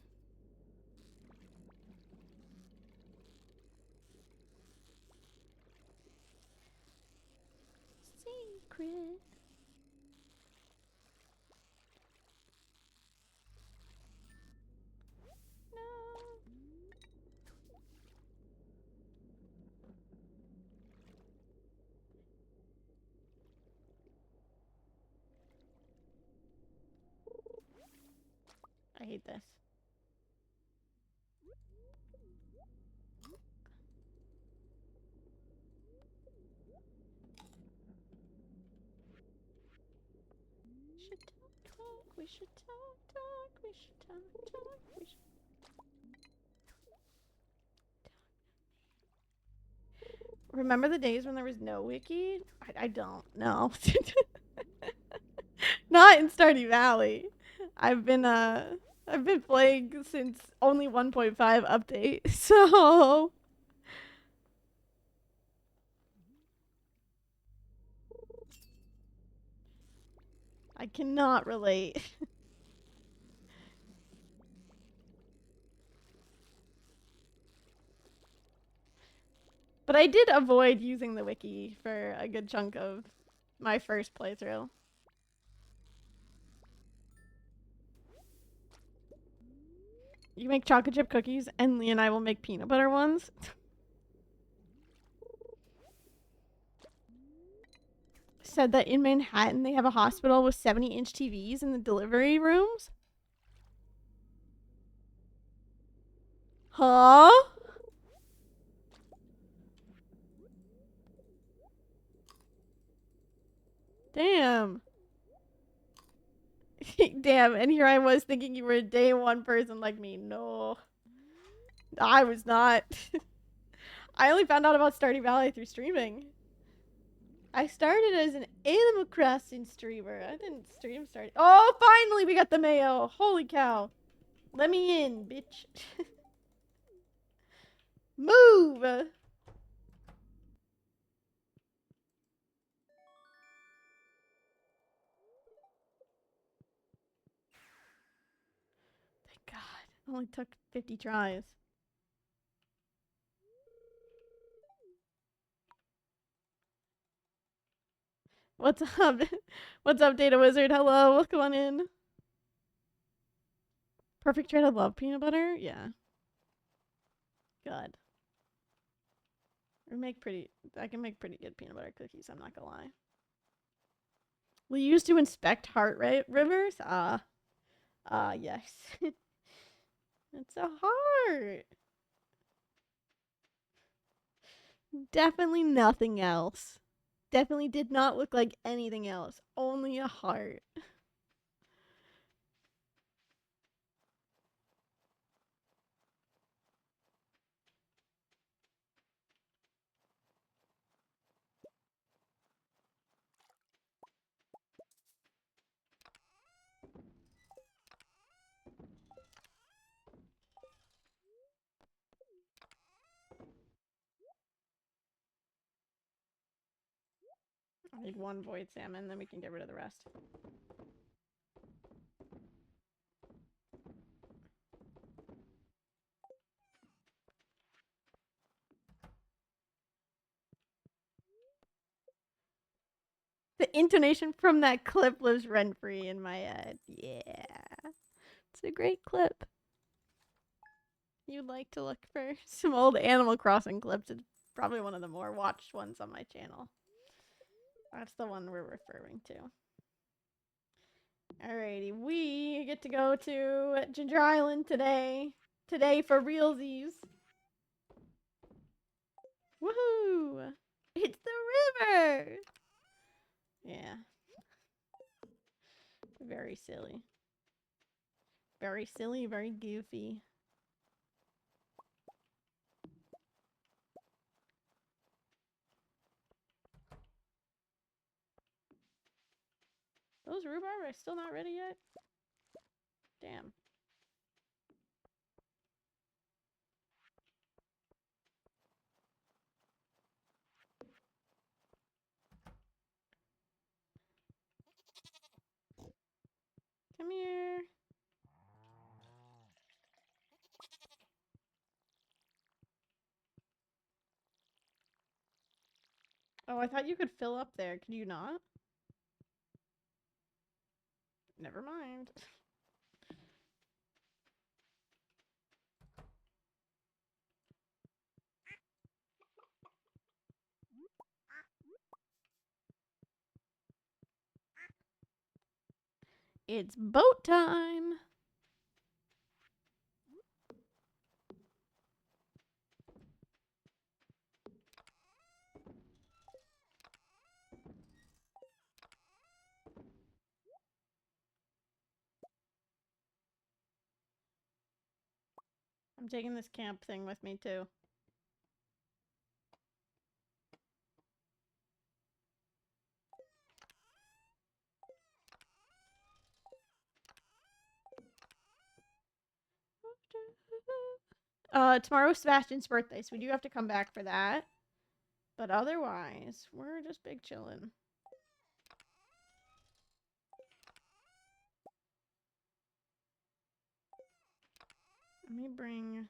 [SPEAKER 1] Secret. No. I hate this. We should talk, we should talk, we should. Remember the days when there was no wiki? I don't know. Not in Stardew Valley. I've been playing since only 1.5 update. So I cannot relate. But I did avoid using the wiki for a good chunk of my first playthrough. You make chocolate chip cookies, and Lee and I will make peanut butter ones. Said that in Manhattan they have a hospital with 70-inch TVs in the delivery rooms. Huh? Damn. Damn, and here I was thinking you were a day one person like me. No. I was not. I only found out about Stardew Valley through streaming. I started as an Animal Crossing streamer. I didn't start. Oh, finally we got the mayo. Holy cow. Let me in, bitch. Move! Thank God. It only took 50 tries. What's up? What's up, Data Wizard? Hello, welcome on in. Perfect trade. I love peanut butter. Yeah. Good. I can make pretty good peanut butter cookies, I'm not gonna lie. We used to inspect heart rate rivers. Yes. It's a heart. Definitely nothing else. Definitely did not look like anything else. Only a heart. I need one void salmon, then we can get rid of the rest. The intonation from that clip lives rent-free in my head. Yeah. It's a great clip. You'd like to look for some old Animal Crossing clips. It's probably one of the more watched ones on my channel. That's the one we're referring to. Alrighty, we get to go to Ginger Island today. Today for realsies. Woohoo! It's the river! Yeah. Very silly. Very silly, very goofy. Those rhubarb are still not ready yet? Damn. Come here. Oh, I thought you could fill up there. Could you not? Never mind. It's boat time. I'm taking this camp thing with me too. Tomorrow's Sebastian's birthday, so we do have to come back for that. But otherwise, we're just big chillin'. Let me bring...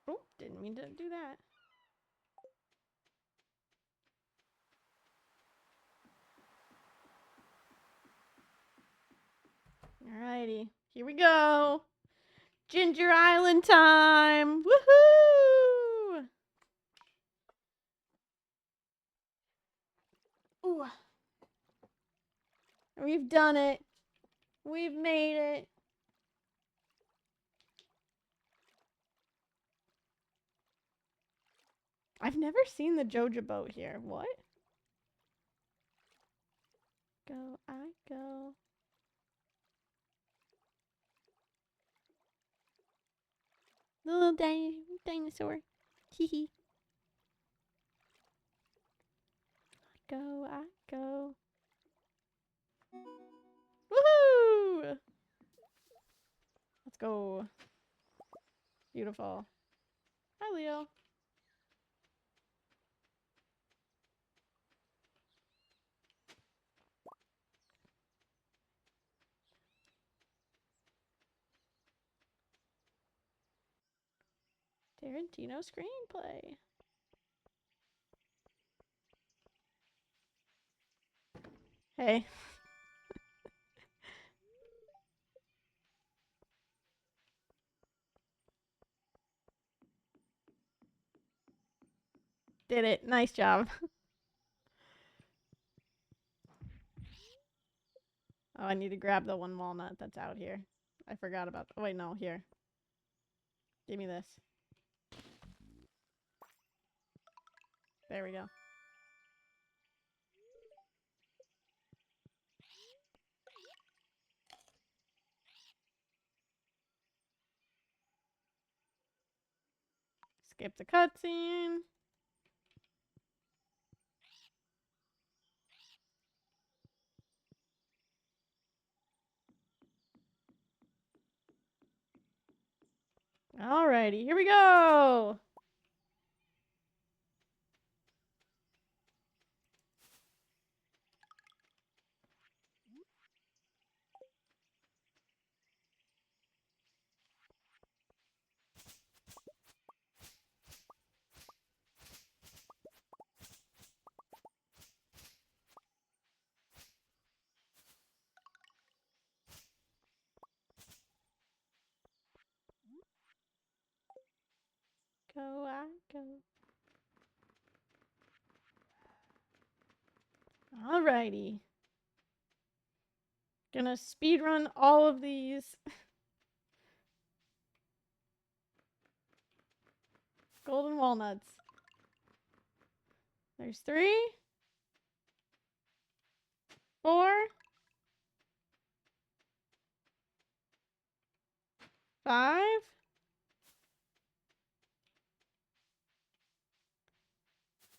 [SPEAKER 1] Oh, didn't mean to do that. Alrighty, here we go. Ginger Island time! Woohoo! Ooh. We've done it. We've made it. I've never seen the Joja boat here. What? Go, I go. Little dinosaur. Hee hee. Go, I go. Woohoo! Let's go. Beautiful. Hi, Leo. Tarantino screenplay. Hey. Did it. Nice job. Oh, I need to grab the one walnut that's out here. I forgot about. Oh, wait, no. Here. Give me this. There we go. Skip the cutscene. Alrighty, here we go. Go, I go. Alrighty. Gonna speed run all of these. Golden walnuts. There's 3, 4, 5,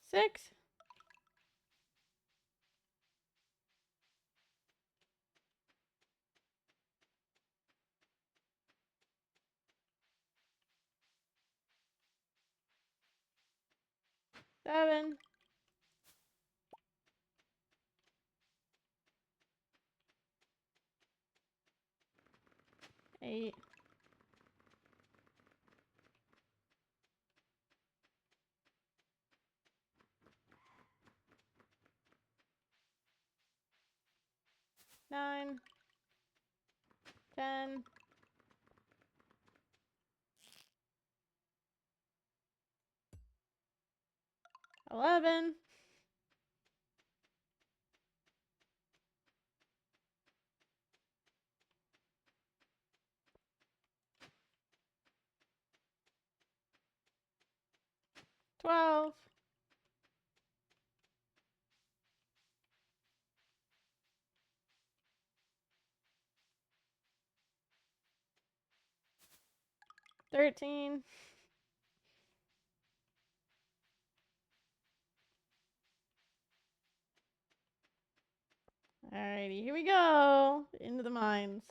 [SPEAKER 1] 6, 7, 8, 9, 10, 11, 12, 13, 'Alrighty, here we go. Into the mines.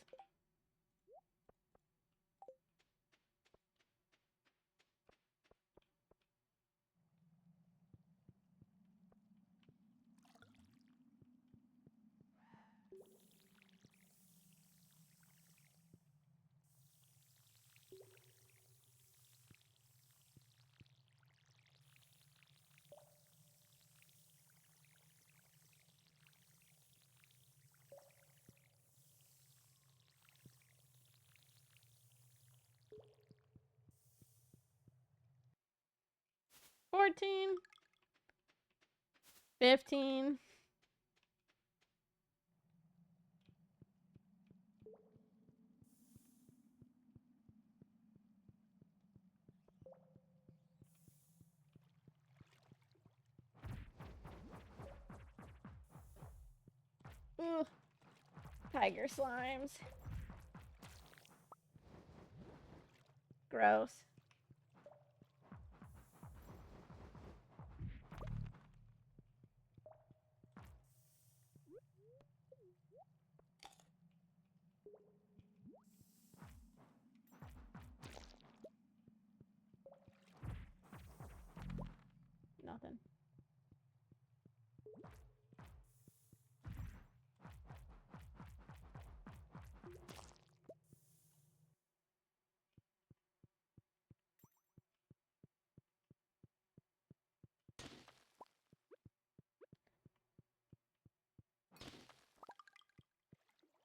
[SPEAKER 1] Fourteen, 15, Ugh. Tiger slimes. Gross. Nothing.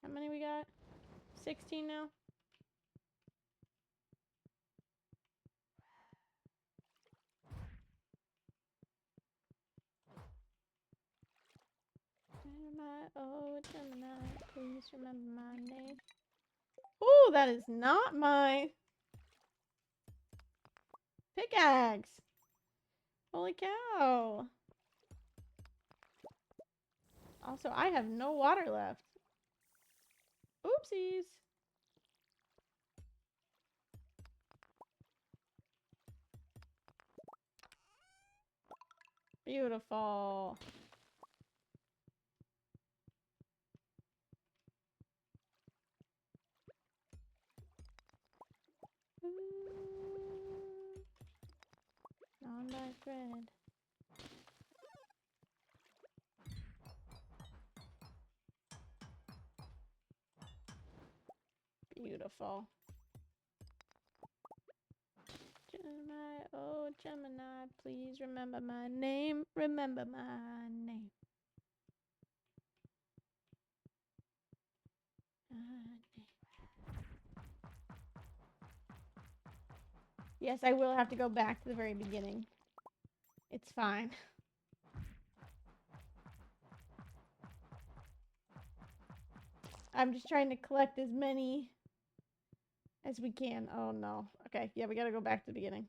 [SPEAKER 1] How many we got? 16 now? Gemini, oh Gemini, please remember my name. Ooh, that is not my pickaxe. Holy cow. Also, I have no water left. Oopsies. Beautiful. On my thread. Beautiful. Gemini, oh Gemini, please remember my name. Remember my name. Yes, I will have to go back to the very beginning. It's fine. I'm just trying to collect as many as we can. Oh no. Okay, yeah, we gotta go back to the beginning.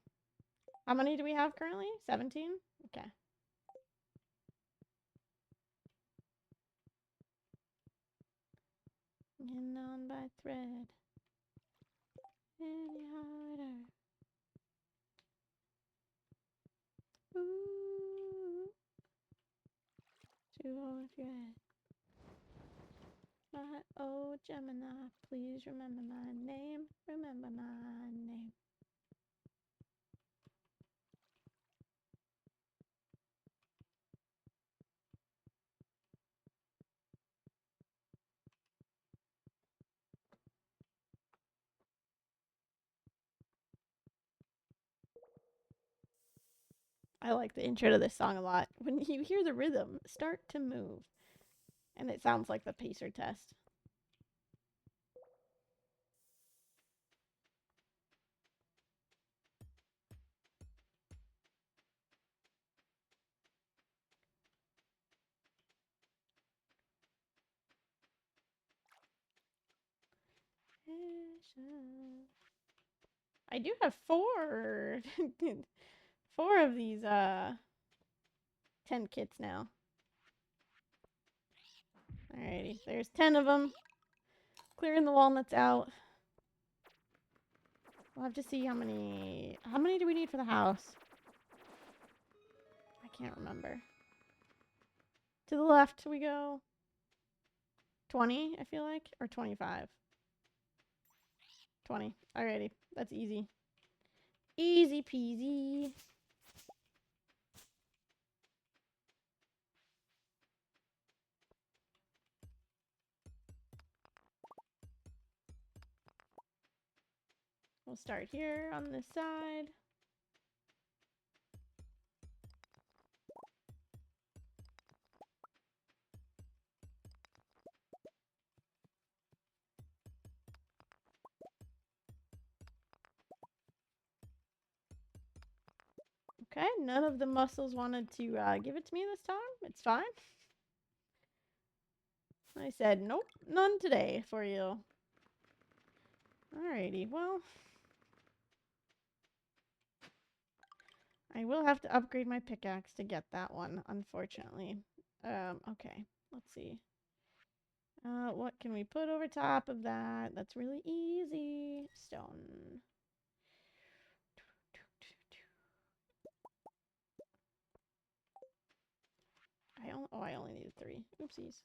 [SPEAKER 1] How many do we have currently? 17? Okay. Getting on by thread. Any harder. Ooh. To hold your head. My oh Gemini, please remember my name. Remember my name. I like the intro to this song a lot. When you hear the rhythm start to move, and it sounds like the pacer test. I do have four. Four of these 10 kits now. Alrighty, there's 10 of them. Clearing the walnuts out. We'll have to see how many do we need for the house? I can't remember. To the left we go. 20, I feel like, or 25. 20. Alrighty, that's easy. Easy peasy. We'll start here on this side. Okay, none of the mussels wanted to give it to me this time. It's fine. I said, nope, none today for you. Alrighty, well. I will have to upgrade my pickaxe to get that one, unfortunately. Okay, let's see. What can we put over top of that? That's really easy. Stone. I only needed 3. Oopsies.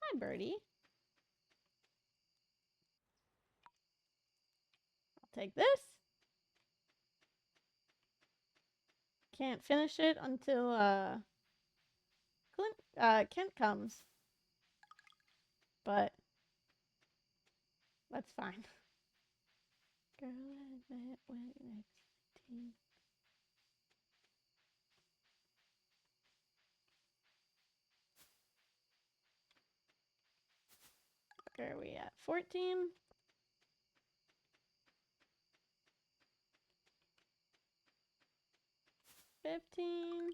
[SPEAKER 1] Hi, birdie. I'll take this. Can't finish it until Kent comes. But that's fine. Girl I met when I was 18. Where are we at? 14? 15?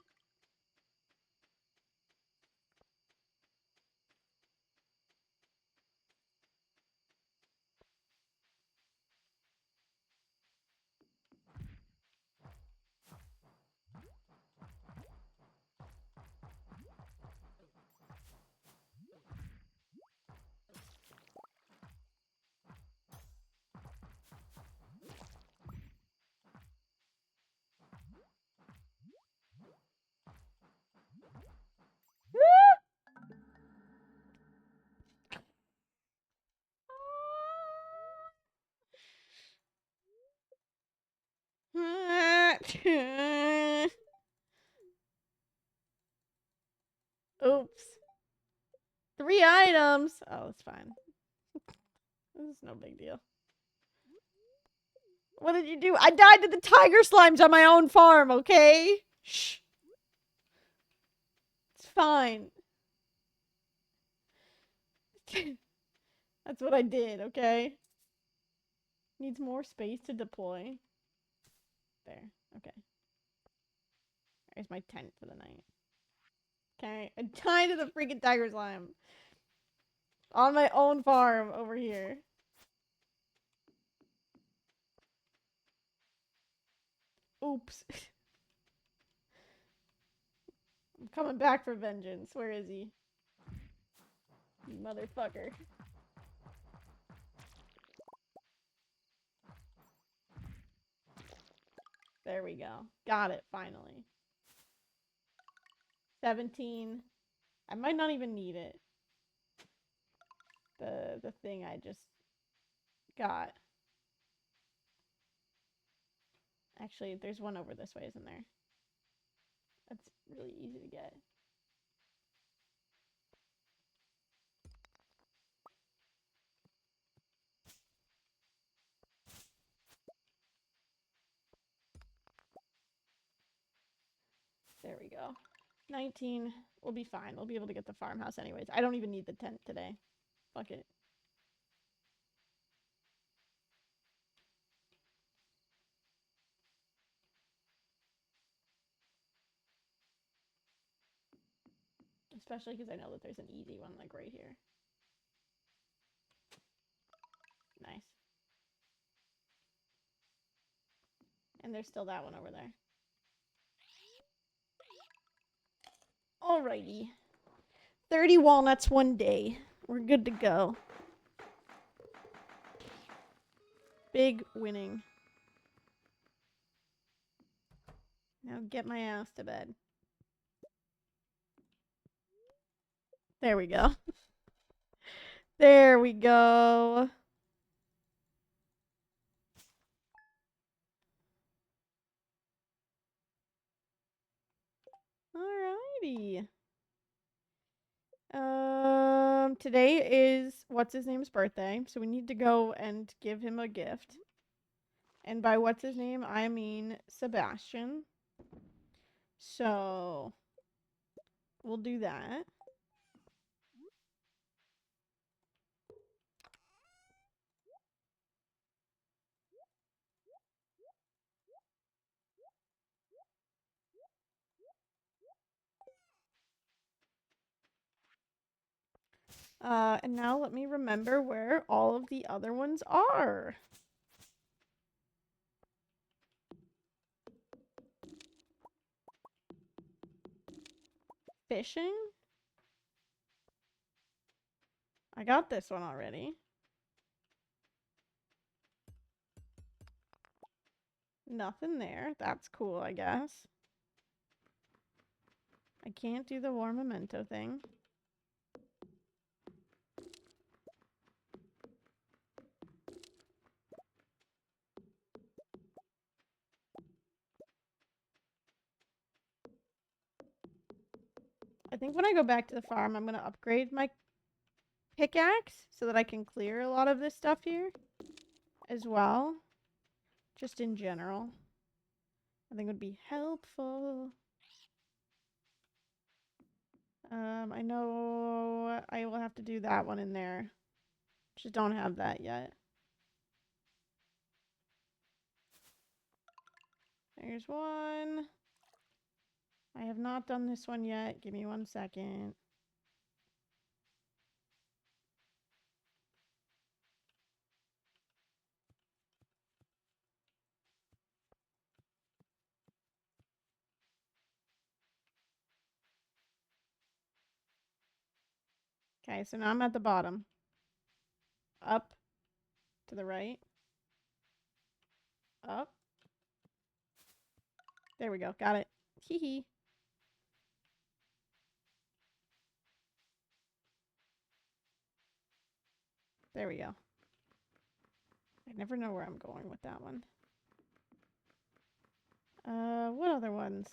[SPEAKER 1] Oops. 3 items. Oh, it's fine. This is no big deal. What did you do? I died to the tiger slimes on my own farm, okay? Shh. It's fine. That's what I did, okay? Needs more space to deploy. There. Okay. There's my tent for the night. Okay. I died to the freaking tiger slime. On my own farm over here. Oops. I'm coming back for vengeance. Where is he? You motherfucker. There we go. Got it, finally. 17. I might not even need it. The thing I just got. Actually, there's one over this way, isn't there? That's really easy to get. There we go. 19. We'll be fine. We'll be able to get the farmhouse anyways. I don't even need the tent today. Fuck it. Especially because I know that there's an easy one, like, right here. Nice. And there's still that one over there. Alrighty. 30 walnuts one day. We're good to go. Big winning. Now get my ass to bed. There we go. There we go. Alrighty. Today is what's his name's birthday, so we need to go and give him a gift. And by what's his name, I mean Sebastian. So we'll do that. And now let me remember where all of the other ones are. Fishing? I got this one already. Nothing there. That's cool, I guess. I can't do the war memento thing. I think when I go back to the farm, I'm going to upgrade my pickaxe so that I can clear a lot of this stuff here as well. Just in general. I think would be helpful. I know I will have to do that one in there. Just don't have that yet. There's one. I have not done this one yet. Give me 1 second. Okay, so now I'm at the bottom. Up to the right. Up. There we go. Got it. Hee hee. There we go. I never know where I'm going with that one. What other ones?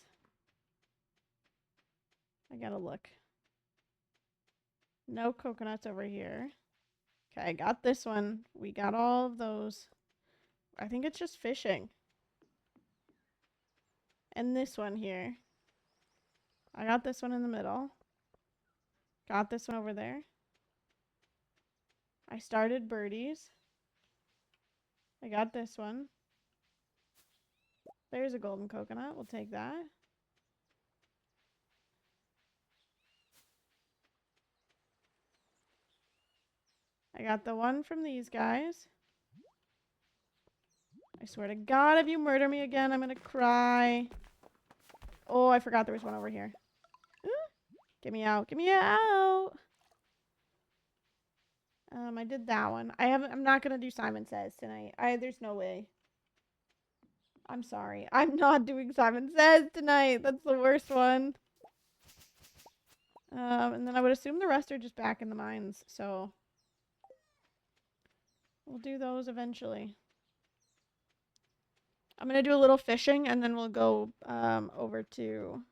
[SPEAKER 1] I gotta look. No coconuts over here. Okay, I got this one. We got all of those. I think it's just fishing. And this one here. I got this one in the middle. Got this one over there. I started birdies. I got this one. There's a golden coconut. We'll take that. I got the one from these guys. I swear to God, if you murder me again, I'm gonna cry. Oh, I forgot there was one over here. Get me out. Get me out. I did that one. I'm not gonna do Simon Says tonight. There's no way. I'm sorry. I'm not doing Simon Says tonight. That's the worst one. And then I would assume the rest are just back in the mines, so we'll do those eventually. I'm gonna do a little fishing and then we'll go over to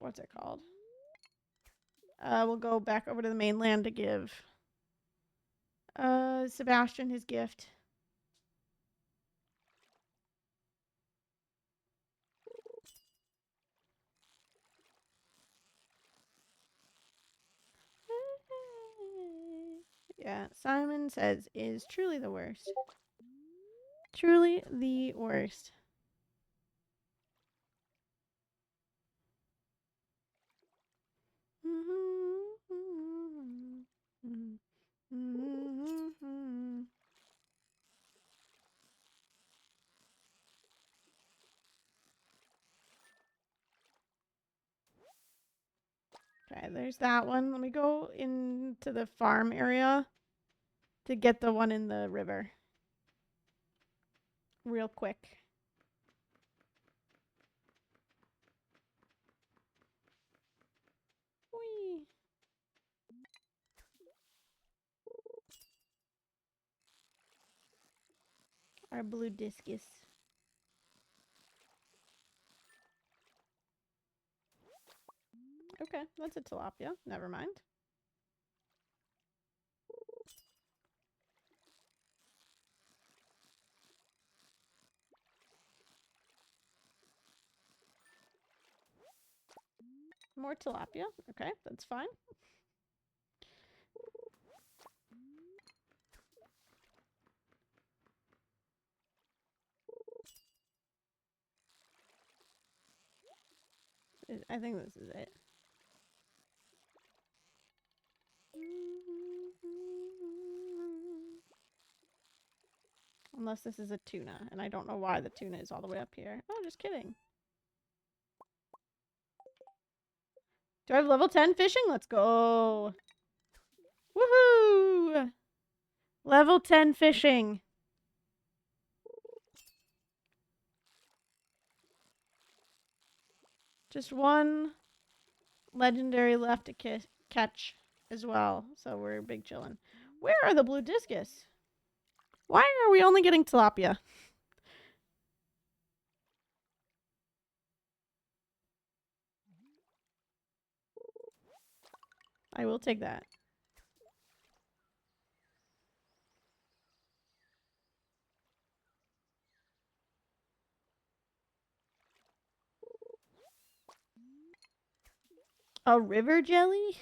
[SPEAKER 1] what's it called? We'll go back over to the mainland to give Sebastian his gift. Yeah, Simon Says is truly the worst. Truly the worst. Okay, there's that one. Let me go into the farm area to get the one in the river. Real quick. Whee. Our blue discus. Okay, that's a tilapia. Never mind. More tilapia. Okay, that's fine. I think this is it. Unless this is a tuna, and I don't know why the tuna is all the way up here. Oh, just kidding. Do I have level 10 fishing? Let's go. Woohoo! Level 10 fishing. Just one legendary left to catch as well. So we're big chillin'. Where are the blue discus? Why are we only getting tilapia? I will take that. A river jelly?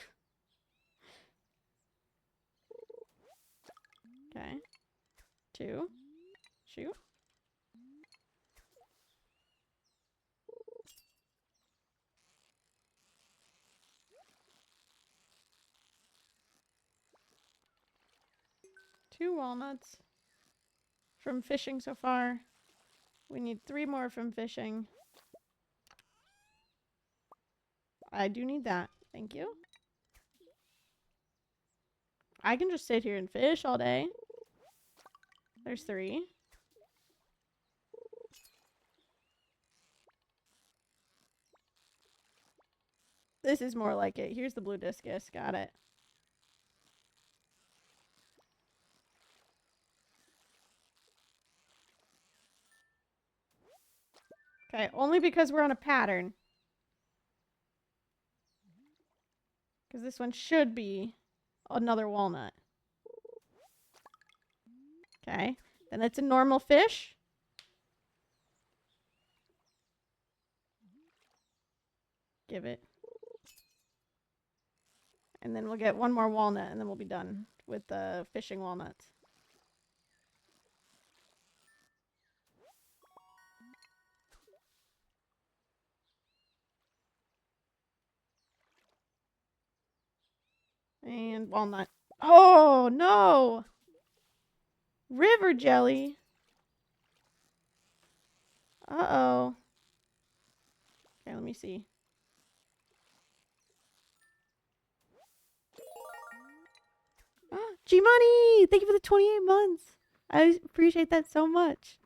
[SPEAKER 1] Okay. 2. Shoot. Two walnuts from fishing so far. We need 3 more from fishing. I do need that. Thank you. I can just sit here and fish all day. There's 3. This is more like it. Here's the blue discus. Got it. Okay, only because we're on a pattern. Because this one should be another walnut. Okay, then it's a normal fish. Give it. And then we'll get one more walnut, and then we'll be done with the fishing walnuts. And walnut. Oh, no! River jelly. Uh-oh. Okay, let me see. G-Money! Thank you for the 28 months. I appreciate that so much.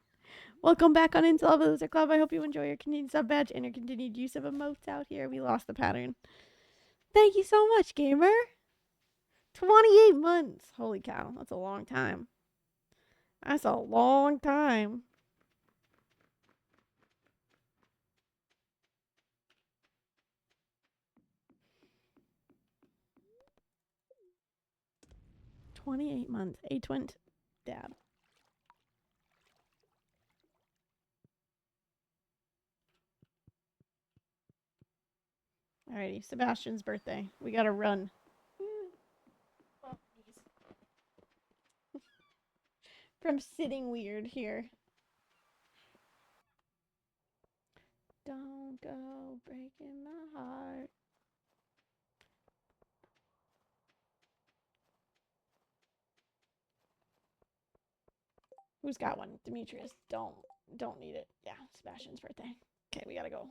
[SPEAKER 1] Welcome back on Intel Visitor Club. I hope you enjoy your continued sub badge and your continued use of emotes out here. We lost the pattern. Thank you so much, gamer. 28 months. Holy cow. That's a long time. That's a long time. $28. A-twint dab. Alrighty, Sebastian's birthday. We gotta run. From sitting weird here. Don't go breaking my heart. Who's got one? Demetrius. Don't need it. Yeah, Sebastian's birthday. Okay, we gotta go.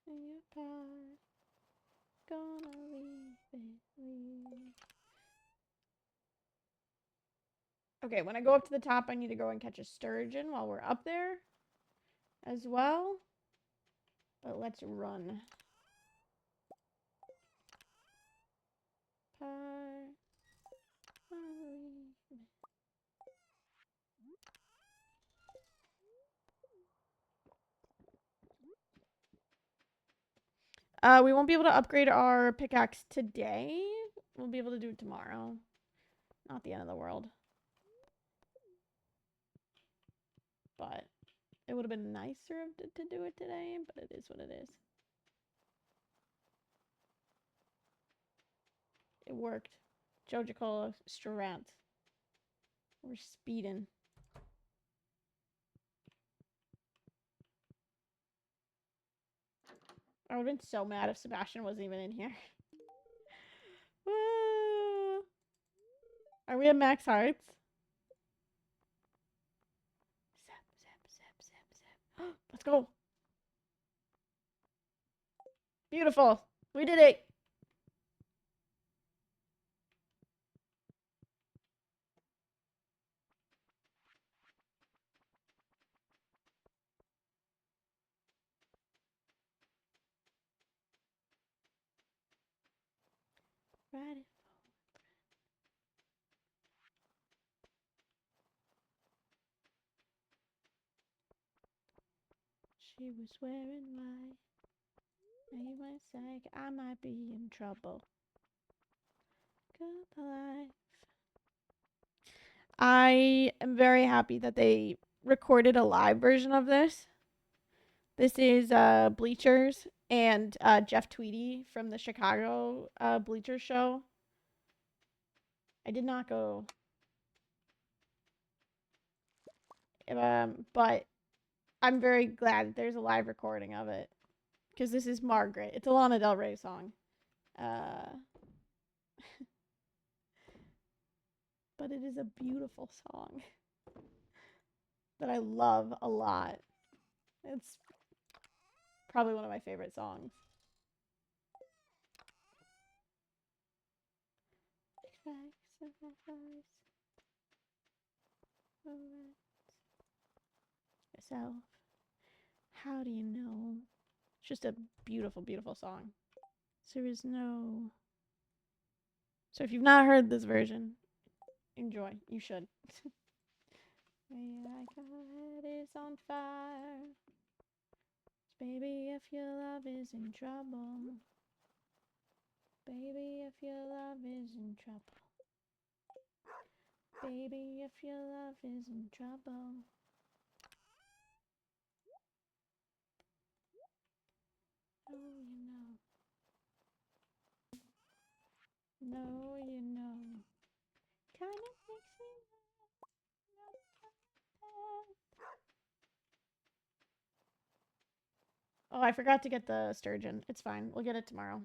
[SPEAKER 1] Your car, gonna leave it. Okay, when I go up to the top, I need to go and catch a sturgeon while we're up there as well. But let's run. Car, We won't be able to upgrade our pickaxe today. We'll be able to do it tomorrow. Not the end of the world. But it would have been nicer to do it today, but it is what it is. It worked. Jojicola Strant. We're speeding. I would have been so mad if Sebastian wasn't even in here. Are we at max hearts? Zap. Let's go. Beautiful. We did it. Ready. She was wearing white. He was like, I might be in trouble. Good life. I am very happy that they recorded a live version of this. This is Bleachers and Jeff Tweedy from the Chicago Bleachers show. I did not go, but I'm very glad that there's a live recording of it because this is Margaret. It's a Lana Del Rey song. But it is a beautiful song that I love a lot. It's probably one of my favorite songs. Yourself. How do you know? It's just a beautiful, beautiful song. So there is no. So if you've not heard this version, enjoy. You should. My head is on fire. Baby, if your love is in trouble. Baby, if your love is in trouble. Baby, if your love is in trouble. Oh, you know. No, you know. Kinda makes me Oh, I forgot to get the sturgeon. It's fine. We'll get it tomorrow.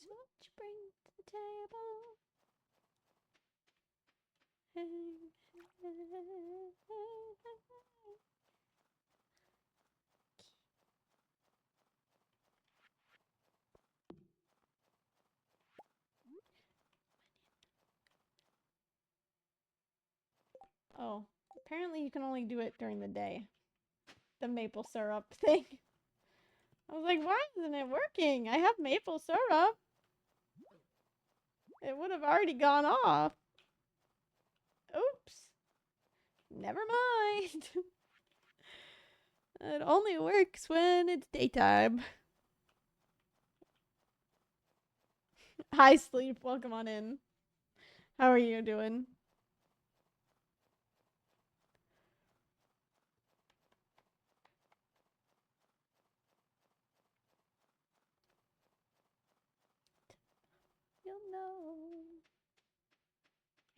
[SPEAKER 1] So what you bring to the table? Oh, apparently you can only do it during the day. The maple syrup thing. I was like, why isn't it working? I have maple syrup. It would have already gone off. Oops. Never mind. It only works when it's daytime. Hi, Sleep. Welcome on in. How are you doing? You'll know.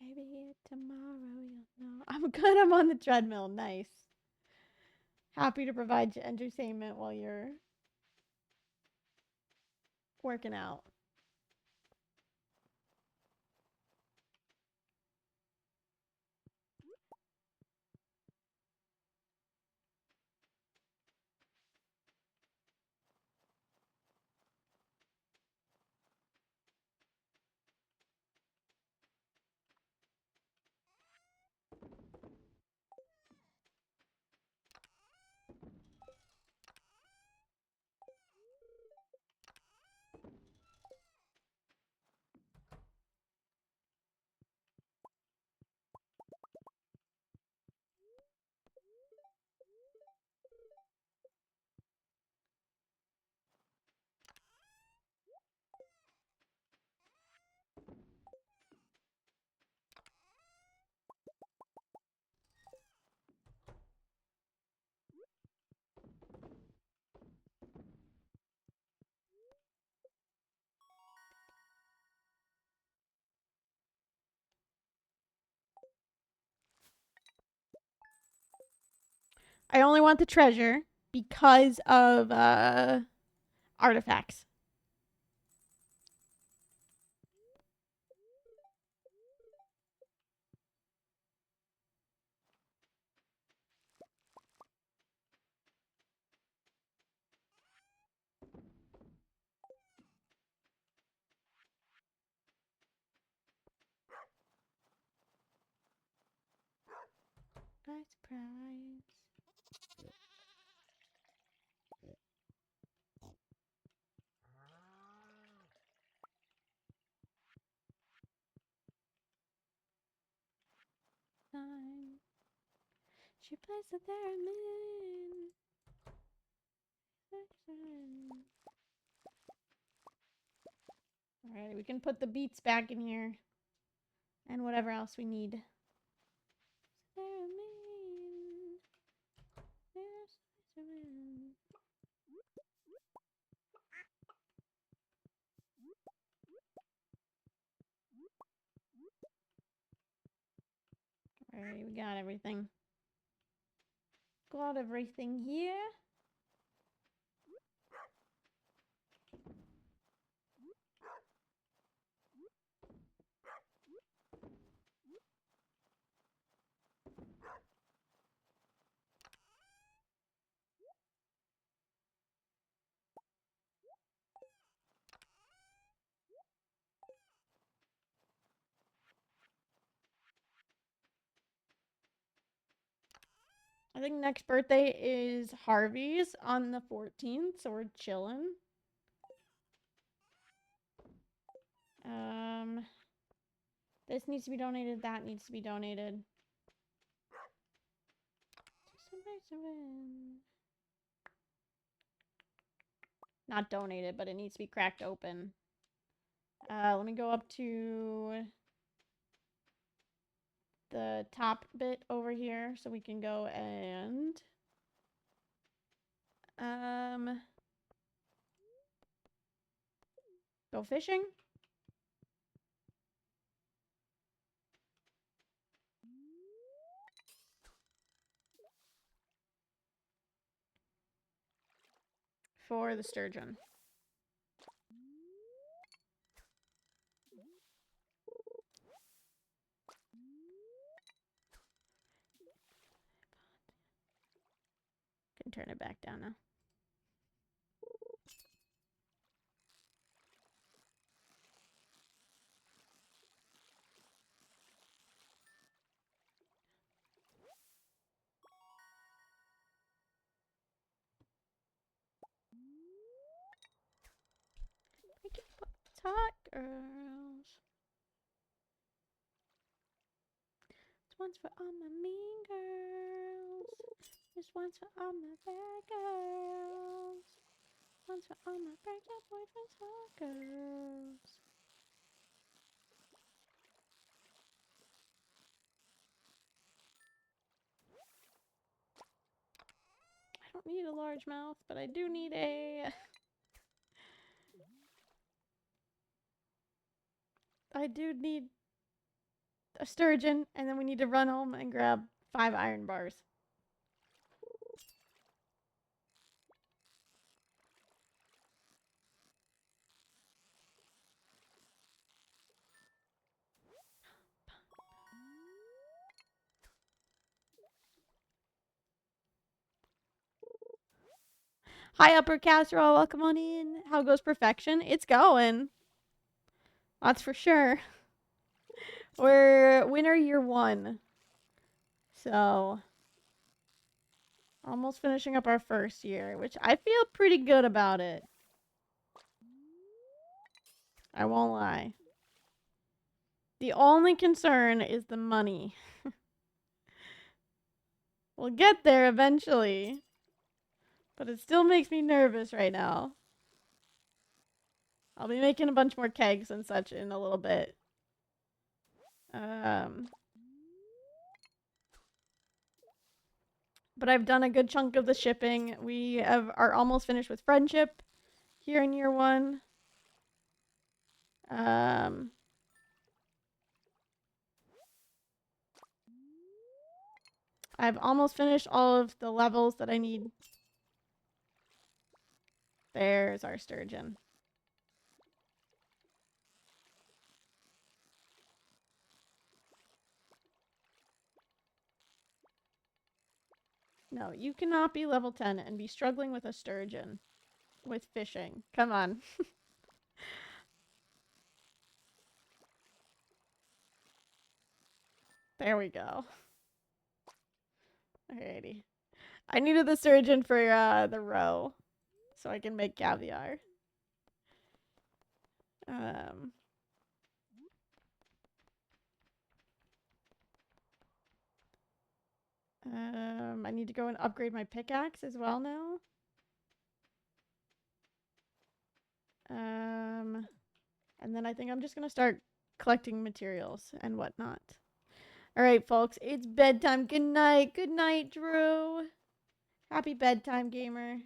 [SPEAKER 1] Maybe tomorrow you'll know. I'm good. I'm on the treadmill. Nice. Happy to provide you entertainment while you're working out. I only want the treasure because of artifacts. By surprise. Time. She plays the theremin. Alright, we can put the beats back in here. And whatever else we need. Theremin. Theremin. Alright, we got everything. Got everything here. I think next birthday is Harvey's on the 14th, so we're chilling. This needs to be donated, that needs to be donated. Not donated, but it needs to be cracked open. Let me go up to the top bit over here so we can go and go fishing. For the sturgeon. Can turn it back down now. Hot girls. This one's for all my mean girls. This one's for all my bad girls. This one's for all my breakup boyfriends, hot girls. I don't need a large mouth, but I do need a... I do need a sturgeon, and then we need to run home and grab 5 iron bars. Hi, Upper Casserole. Welcome on in. How goes perfection? It's going. That's for sure. We're winter year 1. So, almost finishing up our first year, which I feel pretty good about it. I won't lie. The only concern is the money. We'll get there eventually. But it still makes me nervous right now. I'll be making a bunch more kegs and such in a little bit. But I've done a good chunk of the shipping. We are almost finished with friendship here in year 1. I've almost finished all of the levels that I need. There's our sturgeon. No, you cannot be level 10 and be struggling with a sturgeon. With fishing. Come on. There we go. Alrighty. I needed the sturgeon for the roe. So I can make caviar. Um... I need to go and upgrade my pickaxe as well now. And then I think I'm just gonna start collecting materials and whatnot. All right, folks, it's bedtime. Good night. Good night, Drew. Happy bedtime, gamer.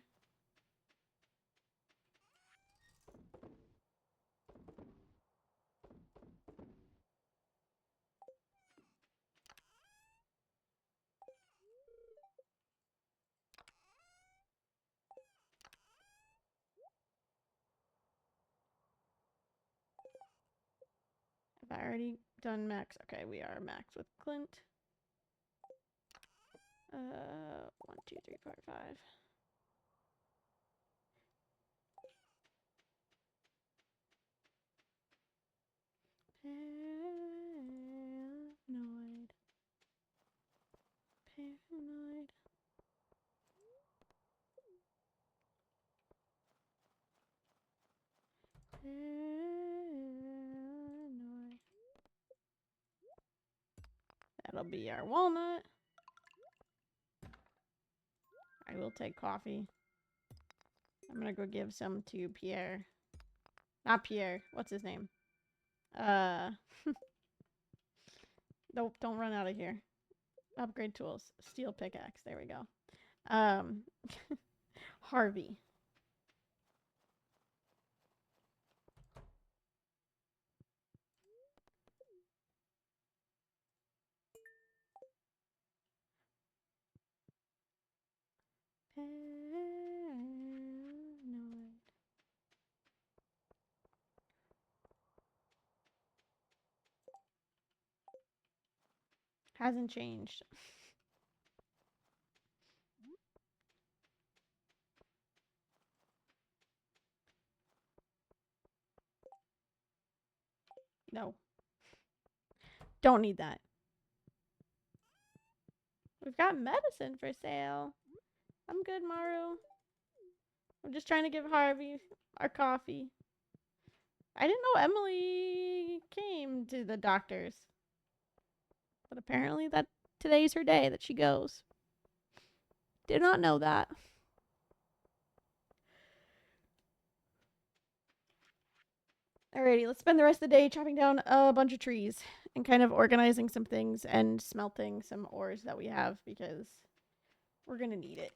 [SPEAKER 1] Have I already done max? Okay, we are max with Clint. 1, 2, 3, 4, 5. Paranoid. Paranoid. Paranoid. That'll be our walnut. I will take coffee. I'm gonna go give some to Pierre. Not Pierre. What's his name? Nope, don't run out of here. Upgrade tools. Steel pickaxe. There we go. Harvey. Paranoid. Hasn't changed. No. Don't need that. We've got medicine for sale. I'm good, Maru. I'm just trying to give Harvey our coffee. I didn't know Emily came to the doctor's. But apparently that today's her day that she goes. Did not know that. Alrighty, let's spend the rest of the day chopping down a bunch of trees and kind of organizing some things and smelting some ores that we have because we're gonna need it.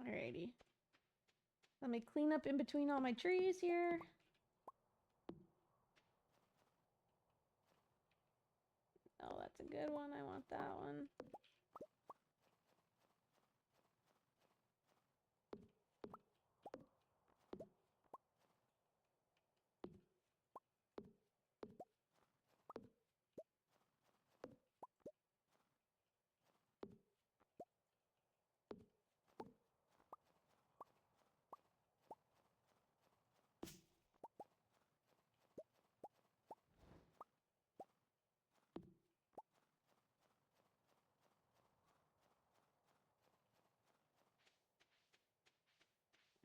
[SPEAKER 1] Alrighty. Let me clean up in between all my trees here. Oh, that's a good one. I want that one.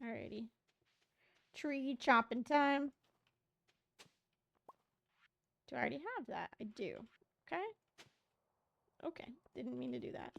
[SPEAKER 1] Alrighty. Tree chopping time. Do I already have that? I do. Okay. Okay. Didn't mean to do that.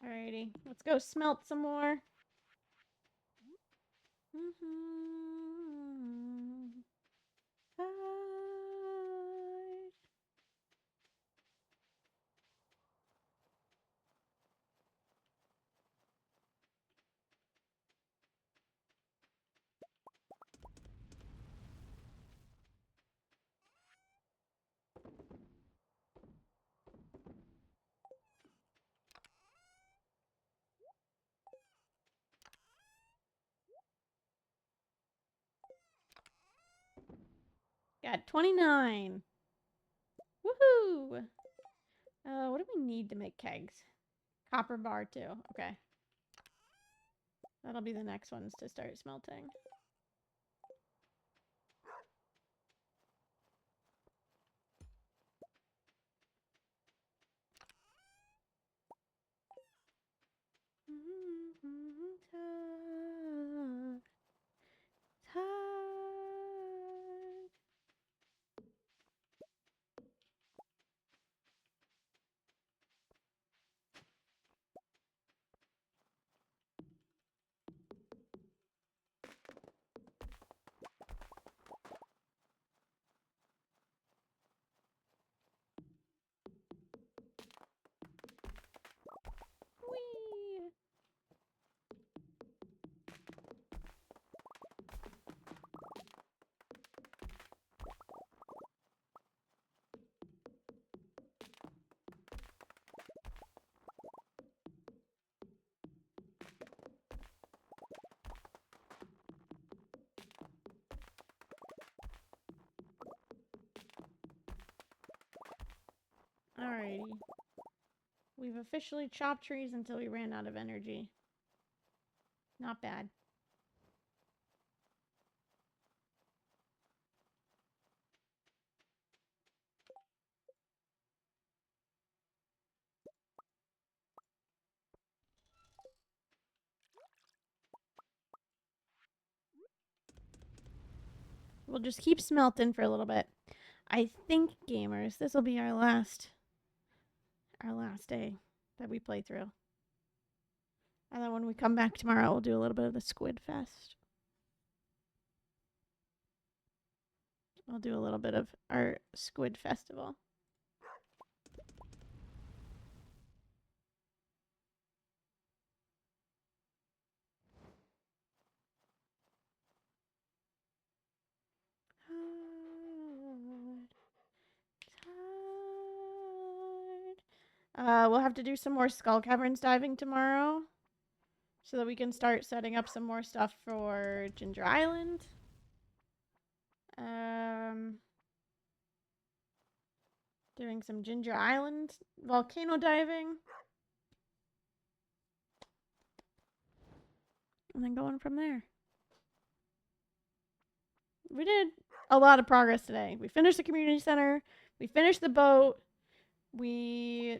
[SPEAKER 1] Alrighty, let's go smelt some more. Hide. Got 29. Woohoo! What do we need to make kegs? Copper bar too. Okay. That'll be the next ones to start smelting. Whee! Alrighty. We've officially chopped trees until we ran out of energy. Not bad. We'll just keep smelting for a little bit. I think, gamers, this will be our last day that we play through. And then when we come back tomorrow, we'll do a little bit of the Squid Fest. We'll do a little bit of our Squid Festival. We'll have to do some more Skull Caverns diving tomorrow so that we can start setting up some more stuff for Ginger Island. Doing some Ginger Island volcano diving. And then going from there. We did a lot of progress today. We finished the community center. We finished the boat. We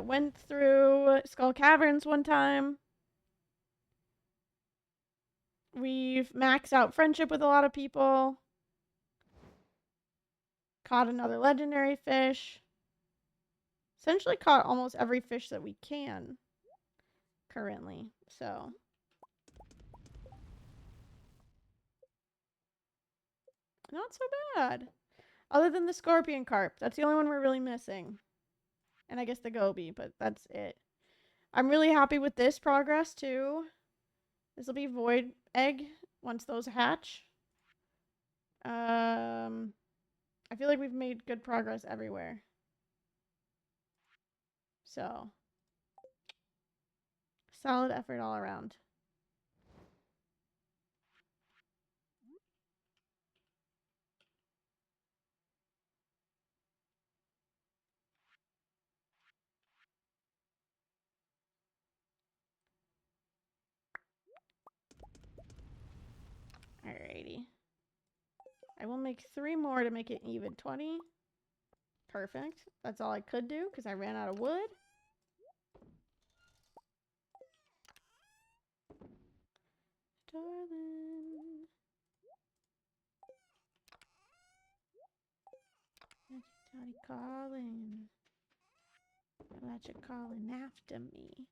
[SPEAKER 1] went through Skull Caverns one time. We've maxed out friendship with a lot of people. Caught another legendary fish. Essentially caught almost every fish that we can currently. So not so bad. Other than the scorpion carp. That's the only one we're really missing. And I guess the goby, but that's it. I'm really happy with this progress too. This will be void egg once those hatch. I feel like we've made good progress everywhere. So, solid effort all around. Alrighty. I will make 3 more to make it even 20. Perfect. That's all I could do because I ran out of wood. Darling. Daddy calling. that you're calling after me.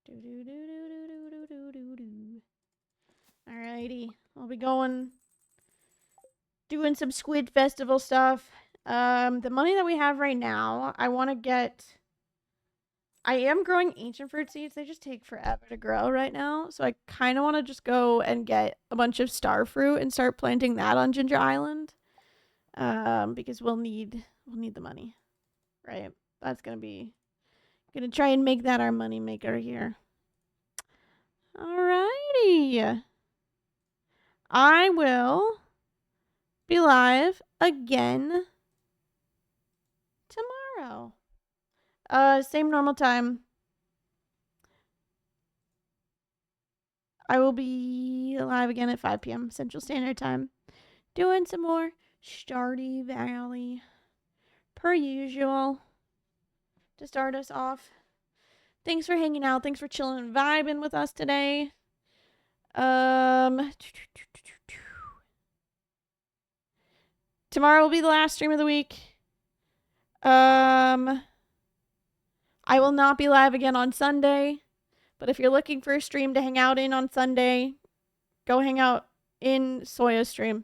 [SPEAKER 1] Do do do do do do do do do. Alrighty, I'll be doing some Squid Festival stuff. The money that we have right now, I want to get. I am growing ancient fruit seeds. They just take forever to grow right now, so I kind of want to just go and get a bunch of star fruit and start planting that on Ginger Island. Because we'll need the money, right? That's gonna try and make that our money maker here. Alrighty. I will be live again tomorrow. Same normal time. I will be live again at 5 p.m. Central Standard Time, doing some more Stardew Valley, per usual, to start us off. Thanks for hanging out. Thanks for chilling and vibing with us today. Tomorrow will be the last stream of the week. I will not be live again on Sunday, but if you're looking for a stream to hang out in on Sunday, go hang out in Soya's stream.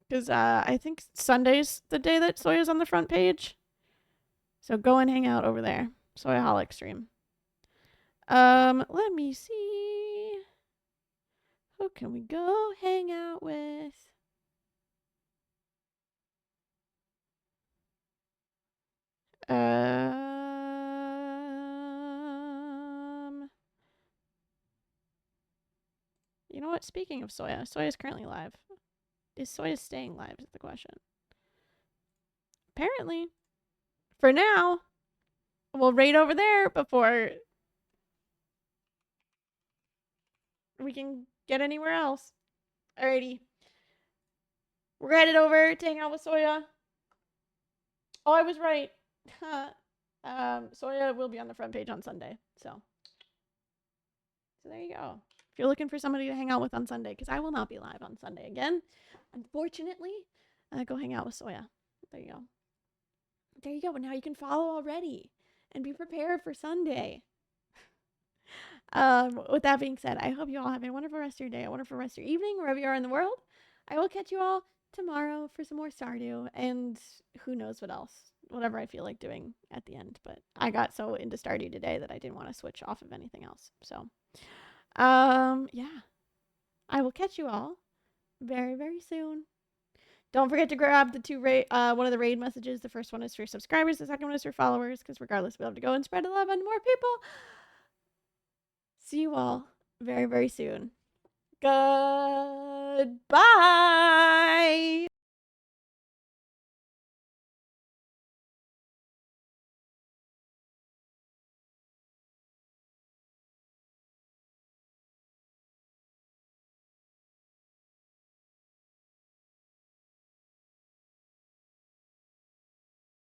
[SPEAKER 1] Because I think Sunday's the day that Soya's on the front page. So go and hang out over there. Soyaholic stream. Let me see. Who can we go hang out with? You know what? Speaking of Soya, Soya is currently live. Is Soya staying live is the question. Apparently. For now, we'll raid over there before we can get anywhere else. Alrighty. We're headed over to hang out with Soya. Oh, I was right. Soya will be on the front page on Sunday. So there you go. If you're looking for somebody to hang out with on Sunday, because I will not be live on Sunday again, unfortunately, go hang out with Soya. There you go. There you go. But now you can follow already and be prepared for Sunday. With that being said, I hope you all have a wonderful rest of your day, a wonderful rest of your evening, wherever you are in the world. I will catch you all tomorrow for some more Stardew and who knows what else. Whatever I feel like doing at the end. But I got so into Stardew today that I didn't want to switch off of anything else. So, yeah. I will catch you all very, very soon. Don't forget to grab the one of the raid messages. The first one is for subscribers. The second one is for followers. Because regardless, we'll have to go and spread the love on more people. See you all very, very soon. Goodbye.